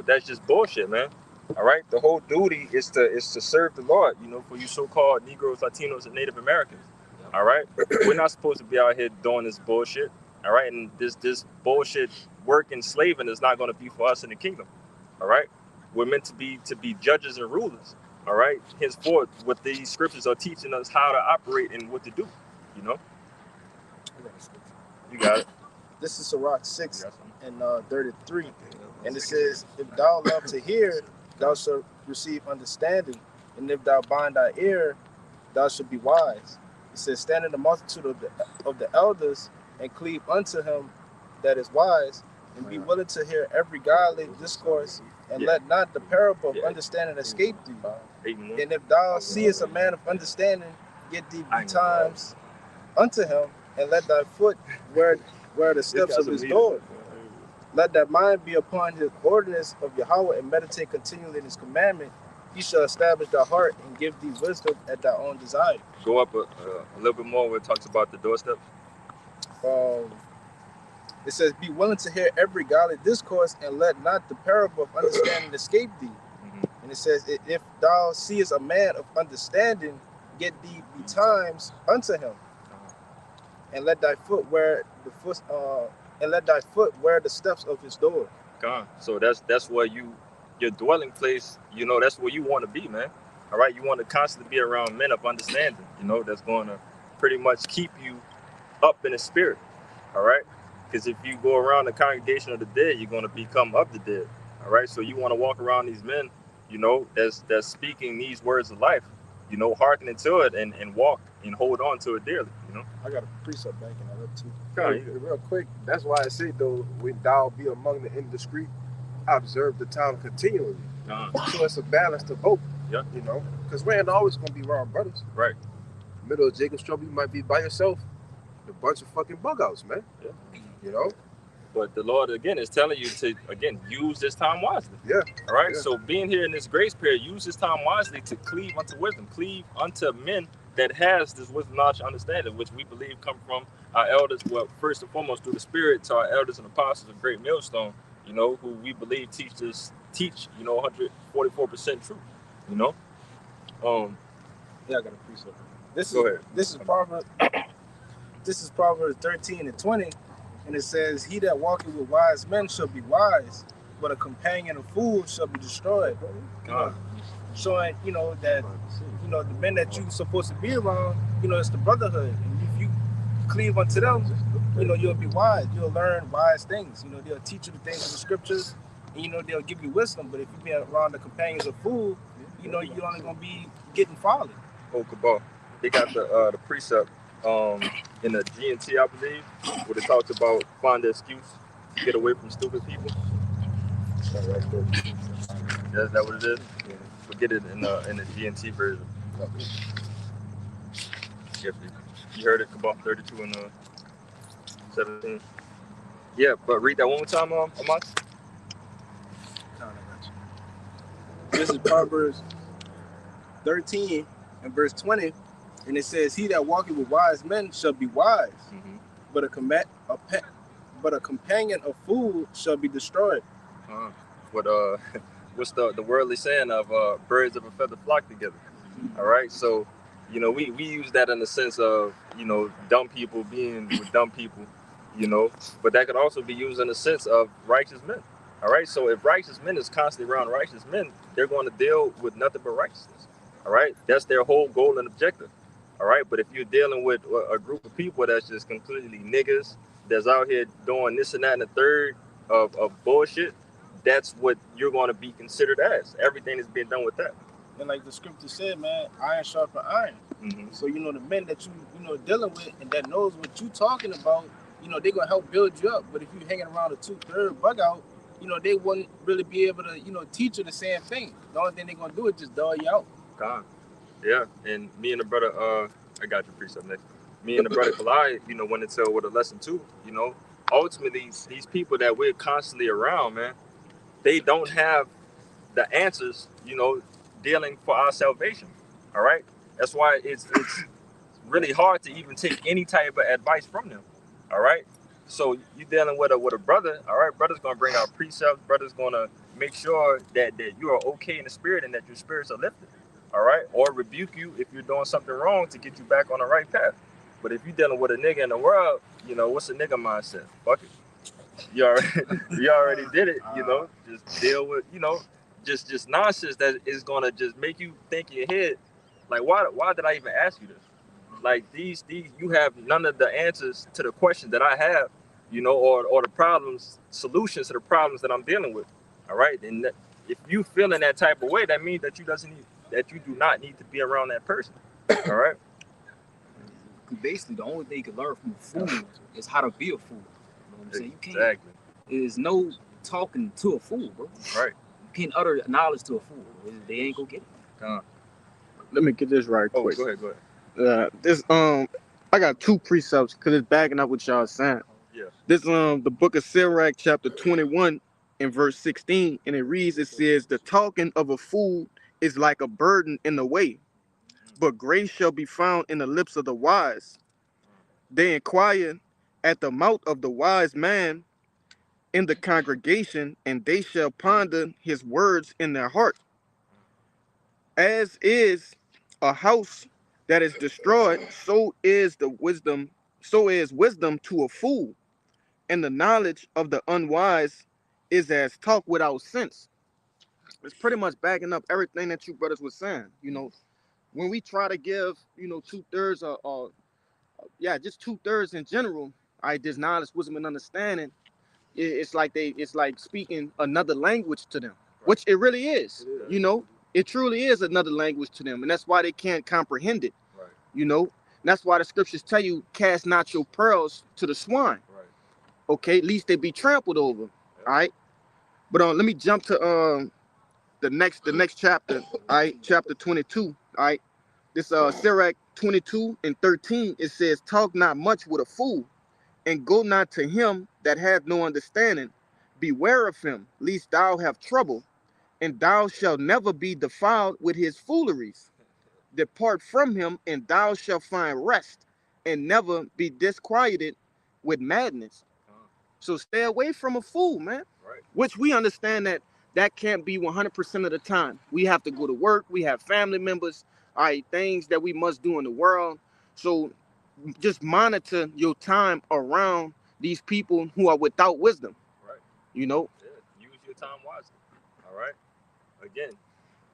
That's just bullshit, man. All right. The whole duty is to serve the Lord. For you so-called Negroes, Latinos, and Native Americans. All right, we're not supposed to be out here doing this bullshit. All right, and this bullshit work and slaving is not going to be for us in the kingdom. All right, we're meant to be judges and rulers. All right, henceforth, what these scriptures are teaching us how to operate and what to do. You got it. This is Sirach 6 and 33, and it says, "If thou love to hear, thou shalt receive understanding, and if thou bind thy ear, thou shalt be wise." It says, stand in the multitude of the elders and cleave unto him that is wise, and be willing to hear every godly discourse, and let not the parable of understanding escape thee. And if thou seest a man of understanding, get thee betimes unto him, and let thy foot wear the steps of his door. Let thy mind be upon his ordinance of Yahweh, and meditate continually in his commandment. He shall establish thy heart and give thee wisdom at thy own desire. Go up a little bit more where it talks about the doorstep. It says, be willing to hear every godly discourse, and let not the parable of understanding escape thee. And it says, if thou seest a man of understanding, get thee betimes unto him, and let thy foot wear the steps of his door. God. So that's where your dwelling place, that's where you want to be, man. All right, you want to constantly be around men of understanding, that's going to pretty much keep you up in the spirit. All right, because if you go around the congregation of the dead, you're going to become of the dead. All right, so you want to walk around these men, that's speaking these words of life, hearkening to it and walk and hold on to it dearly. I got a precept back in that up too. Real quick, that's why I say though, when thou be among the indiscreet, observe the time continually. So it's a balance to both. Yeah. Because we ain't always gonna be around brothers. Right. Middle of Jacob's trouble, you might be by yourself. A bunch of fucking bug outs, man. Yeah. But the Lord again is telling you to use this time wisely. Yeah. All right. Yeah. So being here in this grace period, use this time wisely to cleave unto wisdom, cleave unto men that has this wisdom, knowledge, and understanding, which we believe come from our elders. Well, first and foremost through the Spirit to our elders and apostles of Great Millstone. Who we believe teach 144% truth. Yeah, I got a precept. This is Proverbs. This is Proverbs 13 and 20, and it says, "He that walketh with wise men shall be wise, but a companion of fools shall be destroyed." Showing that the men that you're supposed to be around, it's the brotherhood, and if you cleave unto them, you'll be wise. You'll learn wise things. They'll teach you the things of the scriptures, and they'll give you wisdom. But if you be around the companions of fools, you're only gonna be getting folly. Oh, Cabal. They got the precept in the G&T, I believe, where it talks about find the excuse to get away from stupid people. Is that what it is? Yeah. Forget it in the G&T version. You heard it, Cabal, 32 and 17. Yeah, but read that one more time, Amas. This is Proverbs 13 in verse 20, and it says, "He that walketh with wise men shall be wise, but a companion of fools shall be destroyed." What what's the worldly saying of birds of a feather flock together? All right, so you know we use that in the sense of dumb people being with dumb people, but that could also be used in the sense of righteous men. All right, so if righteous men is constantly around righteous men, they're going to deal with nothing but righteousness. All right, that's their whole goal and objective. All right, but if you're dealing with a group of people that's just completely niggas, that's out here doing this and that and the third of bullshit, that's what you're going to be considered as. Everything is being done with that. And like the scripture said, man, iron sharpen iron. So the men that you dealing with and that knows what you talking about, they're gonna help build you up. But if you hanging around a 2/3 bug out, they wouldn't really be able to teach you the same thing. The only thing they're gonna do is just dog you out. God. Yeah, and me and the brother, I got your precept next. Me and the brother Kalai, went into with a lesson too. Ultimately, these people that we're constantly around, man, they don't have the answers, dealing for our salvation. All right, that's why it's really hard to even take any type of advice from them. All right, so you're dealing with a brother. All right, brother's gonna bring out precepts. Brother's gonna make sure that you are okay in the spirit and that your spirits are lifted. All right, or rebuke you if you're doing something wrong to get you back on the right path. But if you're dealing with a nigga in the world, what's a nigga mindset? Fuck it. You already did it. Just deal with just nonsense that is gonna just make you think in your head, like why did I even ask you this? Like these you have none of the answers to the questions that I have, or the solutions to the problems that I'm dealing with. All right, and if you feel in that type of way, that means that you do not need to be around that person. All right. Basically, the only thing you can learn from a fool is how to be a fool. You know what I'm saying? You can't. Exactly. There's no talking to a fool, bro. Right. You can't utter knowledge to a fool. They ain't gonna get it. Let me get this right quick. Go ahead. This I got two precepts because it's backing up what y'all saying. Yeah. This the book of Sirach, chapter 21 and verse 16, and it says, "The talking of a fool is like a burden in the way, but grace shall be found in the lips of the wise. They inquire at the mouth of the wise man in the congregation, and they shall ponder his words in their heart. As is a house that is destroyed, so is wisdom to a fool, and the knowledge of the unwise is as talk without sense." It's pretty much backing up everything that you brothers were saying. When we try to give, 2/3 just 2/3 in general, there's knowledge, wisdom, and understanding. It's like speaking another language to them, which it really is. It truly is another language to them, and that's why they can't comprehend it. Right. And that's why the scriptures tell you, cast not your pearls to the swine. Right. Okay, at least they be trampled over. Yep. All right. But let me jump to the next chapter. All right, chapter 22. All right. This Sirach 22 and 13, it says, "Talk not much with a fool, and go not to him that hath no understanding. Beware of him, lest thou have trouble, and thou shalt never be defiled with his fooleries. Depart from him, and thou shalt find rest, and never be disquieted with madness." So stay away from a fool, man. Right. Which we understand that can't be 100% of the time. We have to go to work. We have family members. All right, things that we must do in the world. So just monitor your time around these people who are without wisdom. Right. Yeah, use your time wisely. All right. Again,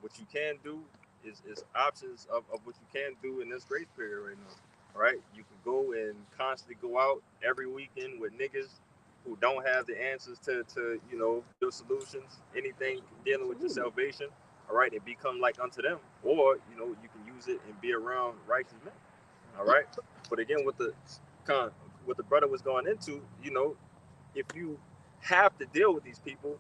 what you can do is options of what you can do in this grace period right now. All right. You can go and constantly go out every weekend with niggas who don't have the answers to your solutions, anything dealing with your salvation. All right, and become like unto them, or you can use it and be around righteous men. All right, but again, what the brother was going into, if you have to deal with these people,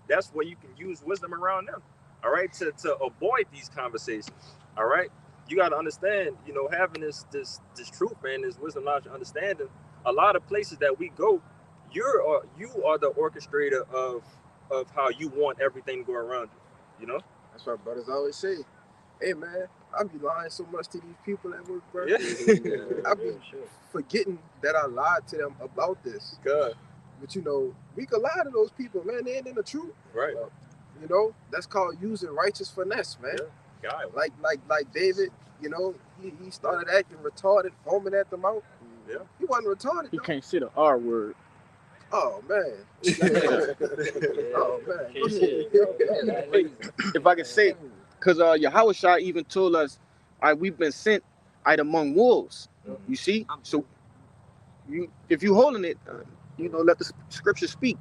that's where you can use wisdom around them. All right, to avoid these conversations. All right, you got to understand, having this truth, man, this wisdom, knowledge, understanding. A lot of places that we go, you are the orchestrator of how you want everything to go around you. That's what brothers always say. Hey man, I be lying so much to these people at work, bro. Yeah. I be forgetting that I lied to them about this. God. But you know, we could lie to those people, man. They ain't in the truth. Right. You know, that's called using righteous finesse, man. Yeah. God. Like David, you know, he started acting retarded, foaming at the mouth. Yeah. He wasn't retarded. He though. can't say the R word. Oh man. Oh man. Go ahead. If I can say, because Yahushua even told us, we've been sent out among wolves. You see? So if you holding it, you know, let the scripture speak.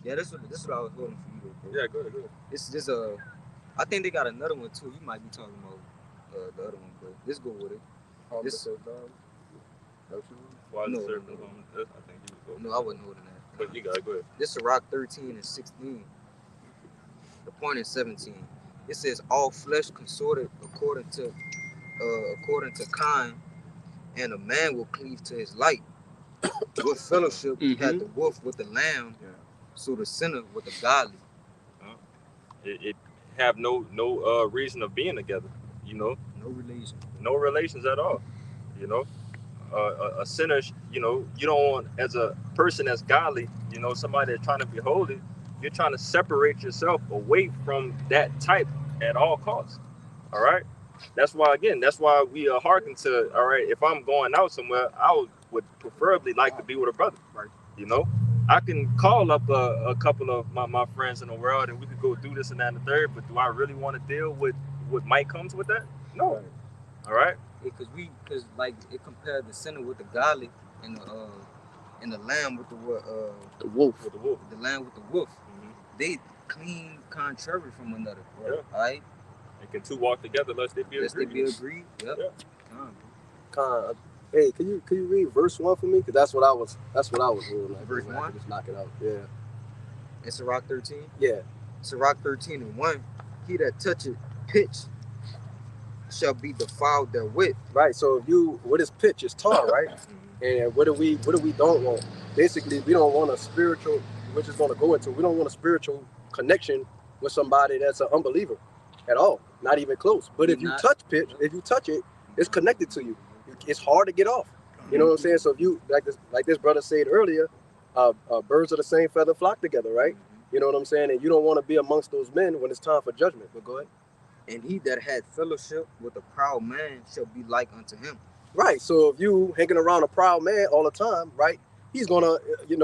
Yeah, this is what I was holding for you, bro. Yeah, good. This I think they got another one too. You might be talking about the other one, but let's go with it. This- Why No, the servant no. on this? I think he was going. No, I wasn't holding that. But you got it. Go ahead. This is Rock 13 and 16. The point is 17. It says all flesh consorted according to kind, and a man will cleave to his light. What fellowship had the wolf with the lamb, so the sinner with the godly. It have no reason of being together. You know, No relation. no relations at all. You know, a sinner. You know, you don't want, as a person that's godly. You know, somebody that's trying to be holy. You're trying to separate yourself away from that type at all costs. All right. That's why we hearken to. All right. If I'm going out somewhere, I would preferably like to be with a brother. Right. You know, I can call up a couple of my friends in the world and we could go do this and that and the third. But do I really want to deal with what might comes with that? No. Right. All right. Because like it compared the sinner with the godly and the lamb with the wolf. With the wolf. the lamb with the wolf. They clean contrary from another. Yeah. All right. And can two walk together lest they be Yes, they agreed? be agreed. Yep. Yeah. Con, hey, can you read verse 1 for me? Because that's what I was doing. Like, Verse man, I 1? could just knock it out. Yeah. It's a Rock 13. Yeah. Sirach 13 and 1. He that toucheth pitch shall be defiled therewith. Right. So what is pitch is tar, right? And what do we don't want? Basically, we don't want a spiritual, which is going to go into. We don't want a spiritual connection with somebody that's an unbeliever at all, not even close. But if you touch pitch, if you touch it, it's connected to you. It's hard to get off. You know what I'm saying? So if you like this brother said earlier, birds of the same feather flock together, right? You know what I'm saying? And you don't want to be amongst those men when it's time for judgment. But go ahead. And he that had fellowship with a proud man shall be like unto him. Right. So if you hanging around a proud man all the time, right, he's gonna,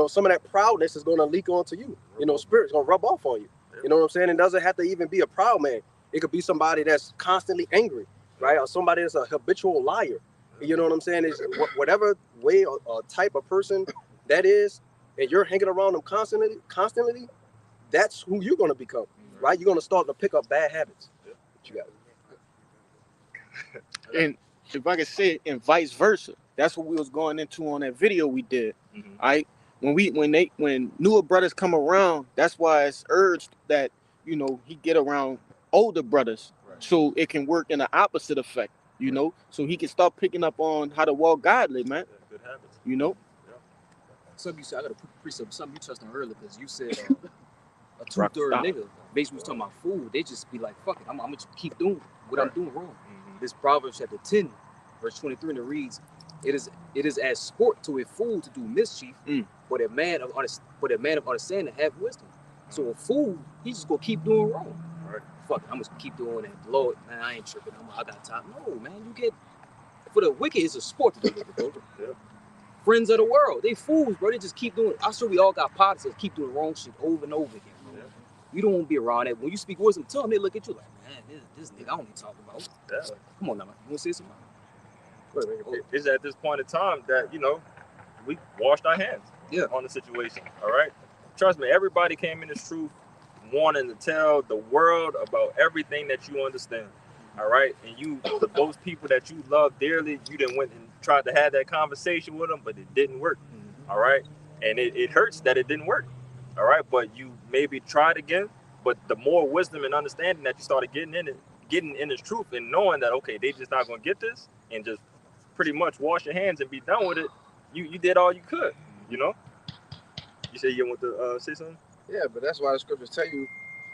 some of that proudness is gonna leak onto you. Spirit's gonna rub off on you. You know what I'm saying? It doesn't have to even be a proud man. It could be somebody that's constantly angry, right? Or somebody that's a habitual liar. You know what I'm saying? Is whatever way or type of person that is, and you're hanging around them constantly, that's who you're gonna become, right? You're gonna start to pick up bad habits. What you got? And if I could say it, and vice versa, that's what we was going into on that video we did. Right? When newer brothers come around, that's why it's urged that he get around older brothers, so it can work in the opposite effect. So he can start picking up on how to walk godly, man. Good habits. Something you said, I got to precept something you touched on earlier, because you said a 2/3 nigga basically was talking about food. They just be like, fuck it, I'm gonna keep doing what I'm doing wrong. This Proverbs chapter 10, verse 23, and it reads, It is as sport to a fool to do mischief, but a man of understanding have wisdom. So a fool, he just gonna keep doing wrong. Right. Fuck it, I'm gonna keep doing it. Lord, man, I ain't tripping. I got time. No, man, for the wicked, it's a sport to do it, bro. Yeah. Friends of the world, they fools, bro. They just keep doing it. I'm sure we all got pots that keep doing wrong shit over and over again, bro. Yeah. You don't want to be around that. When you speak wisdom to them, they look at you like, man, this nigga I don't need to talk about. Yeah. Come on now, man. You want to say something? It's at this point in time that we washed our hands on the situation. All right, trust me, everybody came in this truth wanting to tell the world about everything that you understand. All right, and those people that you love dearly, you done went and tried to have that conversation with them, but it didn't work. All right, and it hurts that it didn't work. All right, but you maybe tried again. But the more wisdom and understanding that you started getting in this truth and knowing that, okay, they just not gonna get this, and just pretty much wash your hands and be done with it, you did all you could. You said you want to say something? Yeah, but that's why the scriptures tell you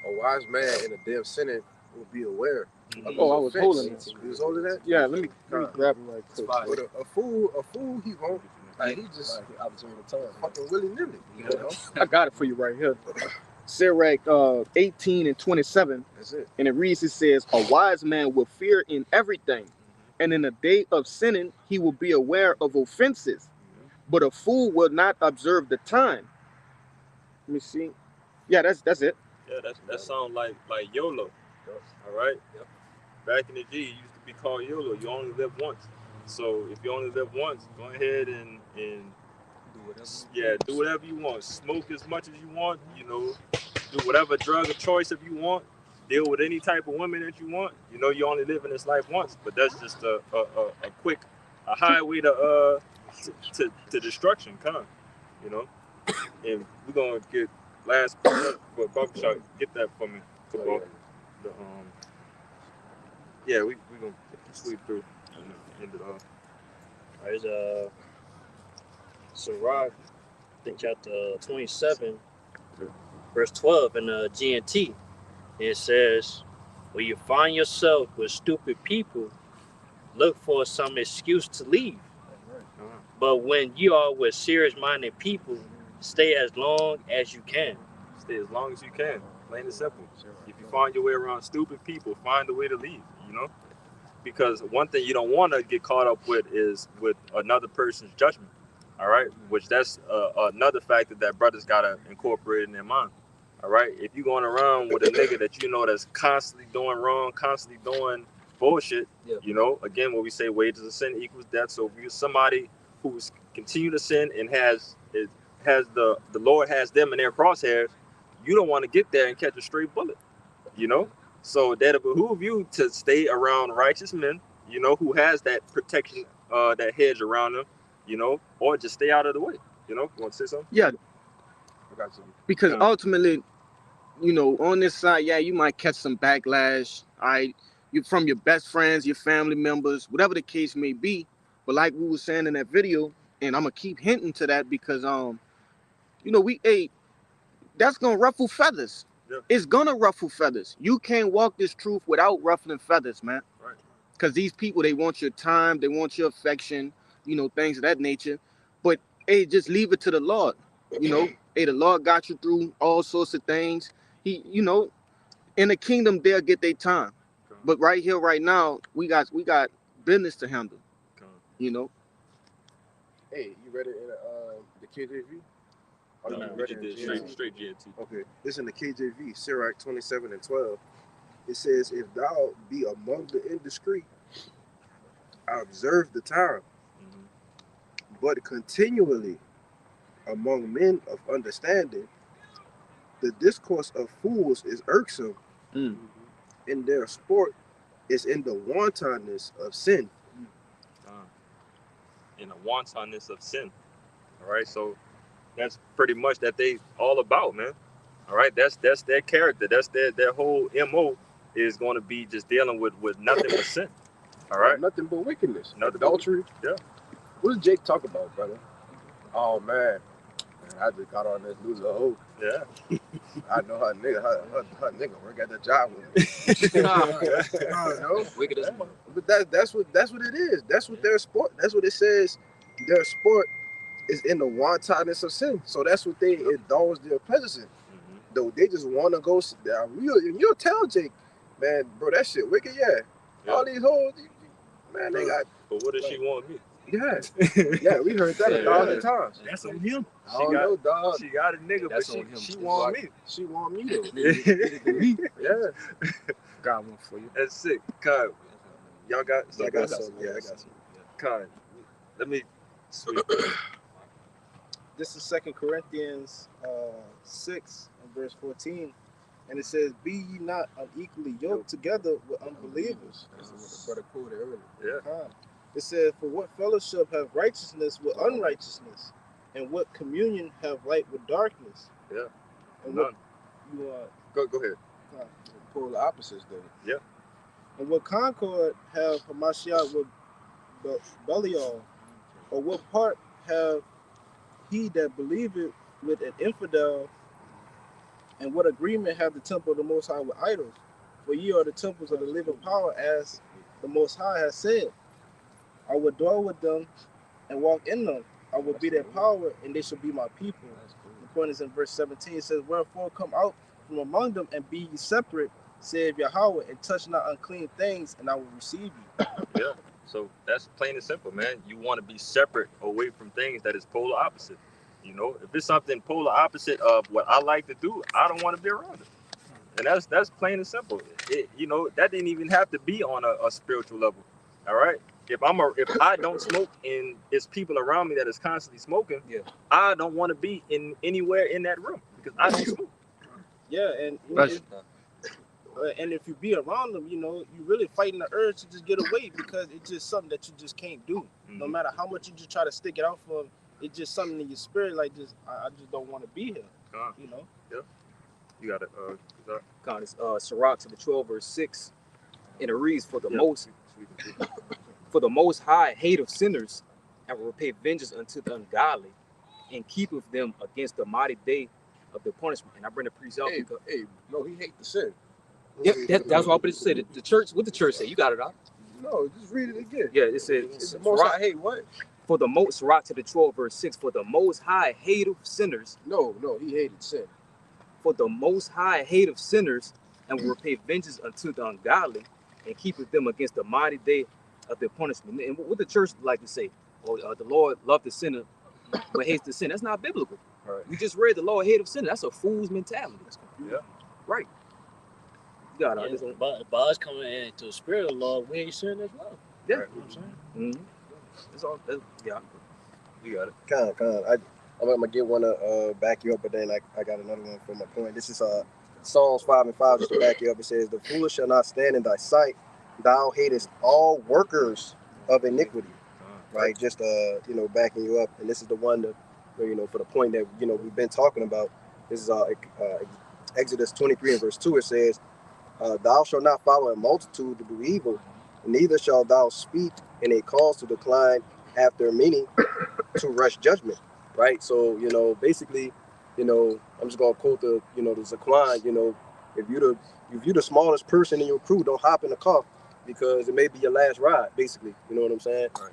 a wise man and a dim sinner will be aware. Of Oh, I his was offense. holding it. You was holding that? Yeah, let me grab it right quick. But a fool, he won't. Like, he just observe the time. fucking willy-nilly, you know? I got it for you right here. Sirach 18 and 27. That's it. And it reads, it says, a wise man will fear in everything, and in the day of sinning, he will be aware of offenses. But a fool will not observe the time. Let me see. Yeah, that's it. Yeah, that sounds like YOLO. All right. Yep. Back in the day, it used to be called YOLO. You only live once. So if you only live once, go ahead and do whatever you want. Smoke as much as you want. You know, do whatever drug of choice if you want. Deal with any type of woman that you want. You know, you only live in this life once. But that's just a quick highway to destruction, you know. And we're gonna get last part for Barbershop. Get that for me. Football. Yeah, we gonna sweep through and end it off. All right, it's Sirach, I think chapter 27, verse 12 in the GNT. It says, when you find yourself with stupid people, look for some excuse to leave. But when you are with serious-minded people, stay as long as you can. Stay as long as you can. Plain and simple. If you find your way around stupid people, find a way to leave, you know? Because one thing you don't want to get caught up with is with another person's judgment, all right? Which that's another factor that brothers got to incorporate in their mind, all right? If you're going around with a nigga that you know that's constantly doing wrong, constantly doing bullshit, you know, again, what we say, wages of sin equals death. So if you're somebody who's continue to sin and has the Lord has them in their crosshairs, you don't want to get there and catch a straight bullet, you know? So that'll behoove you to stay around righteous men, you know, who has that protection, that hedge around them, you know, or just stay out of the way, you know? You want to say something? Yeah. I got something. Because ultimately, you know, on this side, yeah, you might catch some backlash, all right? You from your best friends, your family members, whatever the case may be. But like we were saying in that video, and I'm gonna keep hinting to that because you know, that's gonna ruffle feathers. Yeah. It's gonna ruffle feathers. You can't walk this truth without ruffling feathers, man. Right. Because these people, they want your time, they want your affection, you know, things of that nature. But hey, just leave it to the Lord. You know, hey, the Lord got you through all sorts of things. He, you know, in the kingdom, they'll get their time. Okay. But right here, right now, we got business to handle. Okay. You know. Hey, you read it in the KJV? No, straight GNT. Okay, this in the KJV, Sirach 27 and 12. It says, if thou be among the indiscreet, observe the time, but continually among men of understanding, the discourse of fools is irksome, and their sport is in the wantonness of sin. In the wantonness of sin. All right, so that's pretty much that they all about, man. All right, that's their character. That's their whole MO is going to be just dealing with nothing but sin. All right, nothing but wickedness, nothing adultery. Yeah. What does Jake talk about, brother? Oh man, I just got on this loser hoe. Yeah. I know her nigga work at the job with me. You know? Wicked as well. But that's what it is. That's what their sport. That's what it says. Their sport is in the wantonness of sin. So that's what they indulge their pleasures in. Though they just want to go. You'll tell Jake, man, bro, that shit wicked. Yeah. All these hoes, man, they got. But what does she want me? Yeah, we heard that 1,000 times. That's on him. I don't know, dog. She got a nigga, that's but she want me. She want me though. Yeah. Got one for you. That's sick. Kai, y'all got? I got some. Yeah, I got some. Kai, let me. Sweet. This is 2 Corinthians 6 and verse 14. And it says, be ye not unequally yoked together with unbelievers. That's what the brother quoted earlier. Yeah. It says, for what fellowship have righteousness with unrighteousness? And what communion have light with darkness? Yeah. And none. What you Go ahead. Polar opposites though. Yeah. And what concord have Hamashiach with Belial? Or what part have he that believeth with an infidel? And what agreement have the temple of the Most High with idols? For ye are the temples of the living power, as the Most High has said. I will dwell with them and walk in them. I will be their power, and they shall be my people. The point is in verse 17. It says, wherefore come out from among them and be ye separate, saith Yahweh, and touch not unclean things, and I will receive you. Yeah. So that's plain and simple, man. You want to be separate away from things that is polar opposite. You know, if it's something polar opposite of what I like to do, I don't want to be around it. And that's plain and simple. You know, that didn't even have to be on a spiritual level. All right. If I don't smoke and it's people around me that is constantly smoking, Yeah. I don't want to be in anywhere in that room because I don't smoke. Yeah, and you know, and if you be around them, you know, you really fighting the urge to just get away because it's just something that you just can't do. No matter how much you just try to stick it out for them, it's just something in your spirit like just I just don't want to be here. You know. Yeah. You got it. God, it's Sirach to the 12 verse 6, and it reads, for the most high hate of sinners, and will repay vengeance unto the ungodly, and keepeth them against the mighty day of the punishment. And I bring the priest out because No, he hate the sin. yep, that's what I put said. The church, what the church say? You got it out. No, just read it again. Yeah, it said It's the most I hate what? for the most Sirach to the 12 verse 6, for the most high hate of sinners, No, he hated sin. for the most high hate of sinners, and will repay vengeance unto the ungodly, and keepeth them against the mighty day of their punishment. And what the church like to say, the Lord loved the sinner, but hates the sin. That's not biblical. Right. We just read the Lord hate of sinner. That's a fool's mentality. Yeah. Right. You got it. But us coming into the spirit of the Lord, we ain't sin as well. Yeah. Right. You know what I'm saying? Mm-hmm. That's all. Yeah. You got it. Kind. I'm gonna get one to back you up, but then I got another one for my point. This is Psalms 5:5, just to back you up. It says, the foolish shall not stand in thy sight. Thou hatest all workers of iniquity. Right? Just backing you up. And this is the one that, for the point that we've been talking about. This is Exodus 23 and verse 2. It says, thou shalt not follow a multitude to do evil, neither shalt thou speak in a cause to decline after many to rush judgment. Right? So, basically, I'm just gonna quote the Zaquan, if you're the smallest person in your crew, don't hop in the car because it may be your last ride, basically. You know what I'm saying? Right.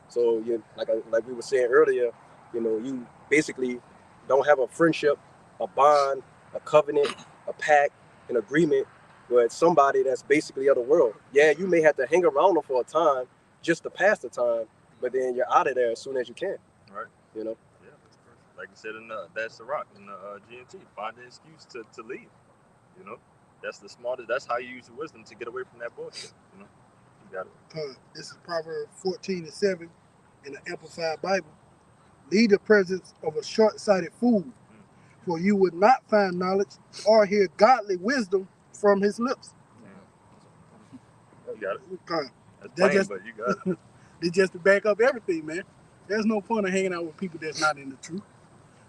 So like we were saying earlier, you basically don't have a friendship, a bond, a covenant, a pact, an agreement with somebody that's basically of the world. Yeah, you may have to hang around them for a time just to pass the time, but then you're out of there as soon as you can. Right. Yeah, like you said in that's the rock in the GNT. Find an excuse to leave. That's the smartest. That's how you use your wisdom to get away from that bullshit. You got it. This is Proverbs 14:7 in the Amplified Bible. Leave the presence of a short-sighted fool, for you would not find knowledge or hear godly wisdom from his lips. You got it. That That's just- plain, but you got it. They just to back up everything, man. There's no point of hanging out with people that's not in the truth.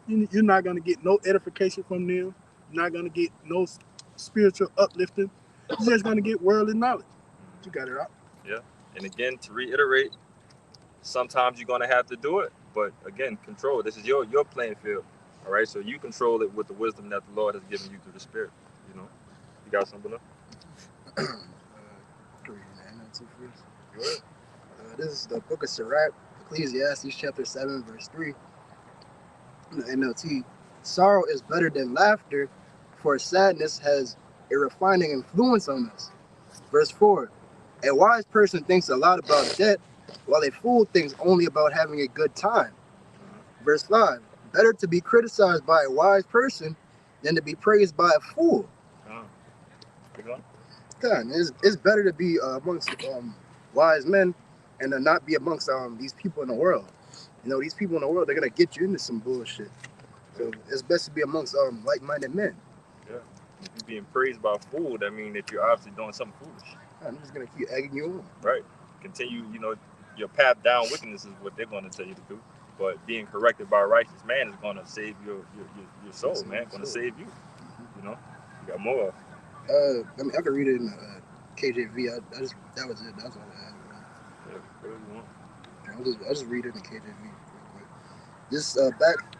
You're not going to get no edification from them. You're not going to get no spiritual uplifting. You're just going to get worldly knowledge. You got it right. Yeah. And again, to reiterate, sometimes you're going to have to do it. But again, control. This is your playing field. All right. So you control it with the wisdom that the Lord has given you through the Spirit. You got something else? This is the book of Sirach, Ecclesiastes chapter 7, verse 3. In the NLT, sorrow is better than laughter, for sadness has a refining influence on us. Verse 4, a wise person thinks a lot about death, while a fool thinks only about having a good time. Verse 5, better to be criticized by a wise person than to be praised by a fool. God, it's better to be amongst wise men and to not be amongst these people in the world. These people in the world, they're going to get you into some bullshit. So it's best to be amongst like-minded men. Yeah. If you're being praised by a fool, that means that you're obviously doing something foolish. I'm just going to keep egging you on. Right. Continue, your path down wickedness is what they're going to tell you to do. But being corrected by a righteous man is going to save your soul, man. Going to save you. You got more. I could read it in KJV. That was it. That's all I had. I'll just read it in KJV real quick. This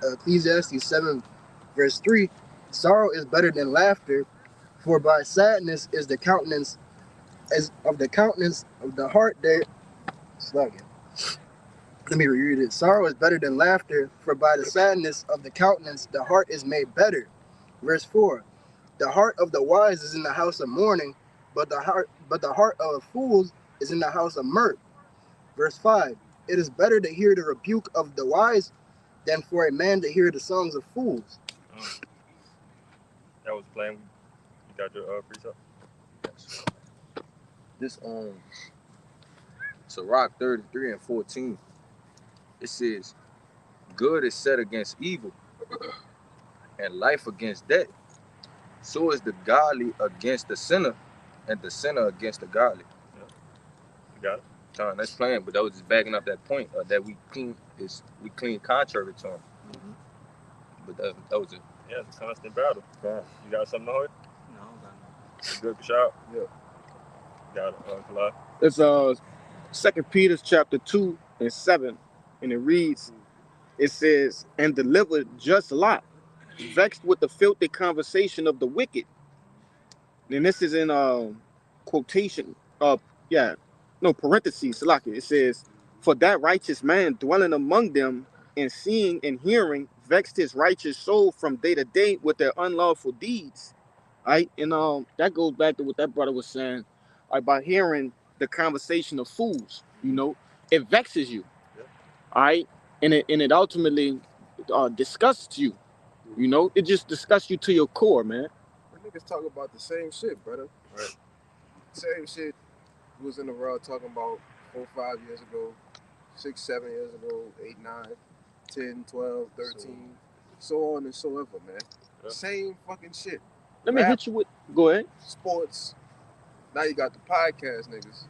Ecclesiastes 7, verse 3. Sorrow is better than laughter, For by sadness is the countenance of the heart there. Slugging. Let me reread it. Sorrow is better than laughter, for by the sadness of the countenance the heart is made better. Verse 4. The heart of the wise is in the house of mourning, but the heart of fools is in the house of mirth. Verse 5. It is better to hear the rebuke of the wise than for a man to hear the songs of fools. That was playing. You got your precept? Yes. This Sirach 33 and 14. It says, good is set against evil, and life against death. So is the godly against the sinner, and the sinner against the godly. Yeah. You got it. John, that's playing, but that was just backing up that point that we clean contrary to him. Mm-hmm. But that was it. Yeah, it's a constant battle. Yeah. You got something to hold? No, I Good shot. Yeah. Got it. Kalai. It's 2 Peter chapter 2 and 7, and it reads, it says, and delivered just Lot, vexed with the filthy conversation of the wicked. And this is in quotation parentheses, Salaki. It says, for that righteous man dwelling among them and seeing and hearing vexed his righteous soul from day to day with their unlawful deeds. Right? And that goes back to what that brother was saying about hearing the conversation of fools. You know, it vexes you. Yeah. All right, and it ultimately disgusts you. You know, it just disgusts you to your core, man. Niggas talk about the same shit, brother. Right. Same shit we was in the world talking about 4, 5 years ago, 6, 7 years ago, 8, 9, 10, 12, 13, so on and so ever, man. Yeah. Same fucking shit. Let me hit you with. Go ahead. Sports. Now you got the podcast niggas.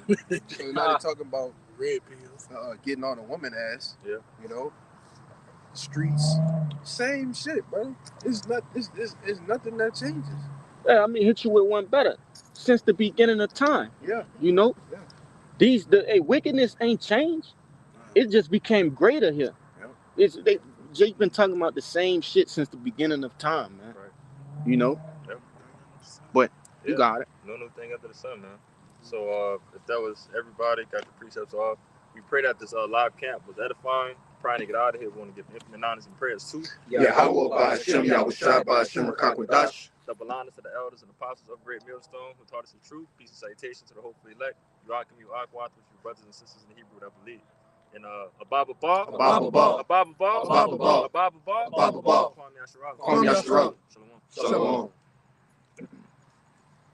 Mm-hmm. So now they're talking about red pills, getting on a woman ass. Yeah. You know, streets. Same shit, bro. It's nothing that changes. Yeah, I mean, hit you with one better. Since the beginning of time. Yeah. You know, yeah. Wickedness ain't changed. It just became greater here. Yeah. They've been talking about the same shit since the beginning of time, man. Right. You know. Yep. But you got it. No new thing under the sun, man. So if that was everybody, got the precepts off. We pray that this live camp was edifying. Trying to get out of here. We want to give infinite knowledge and prayers too. Yahweh by Hashem, Yahushua by Hashem, Rakakwadash. Double honors to the elders and apostles of Great Millstone who taught us the truth. Peace and salutation to the hopefully elect. Yuakim, Yuakwat, with your brothers and sisters in the Hebrew that believe. And Ababa Ba, Ababa Ba, Ababa Ba, Ababa Ba, Ababa Ba, Ababa Ba, Kwame Yasharah. Kwame Yasharah. Shalom. Shalom.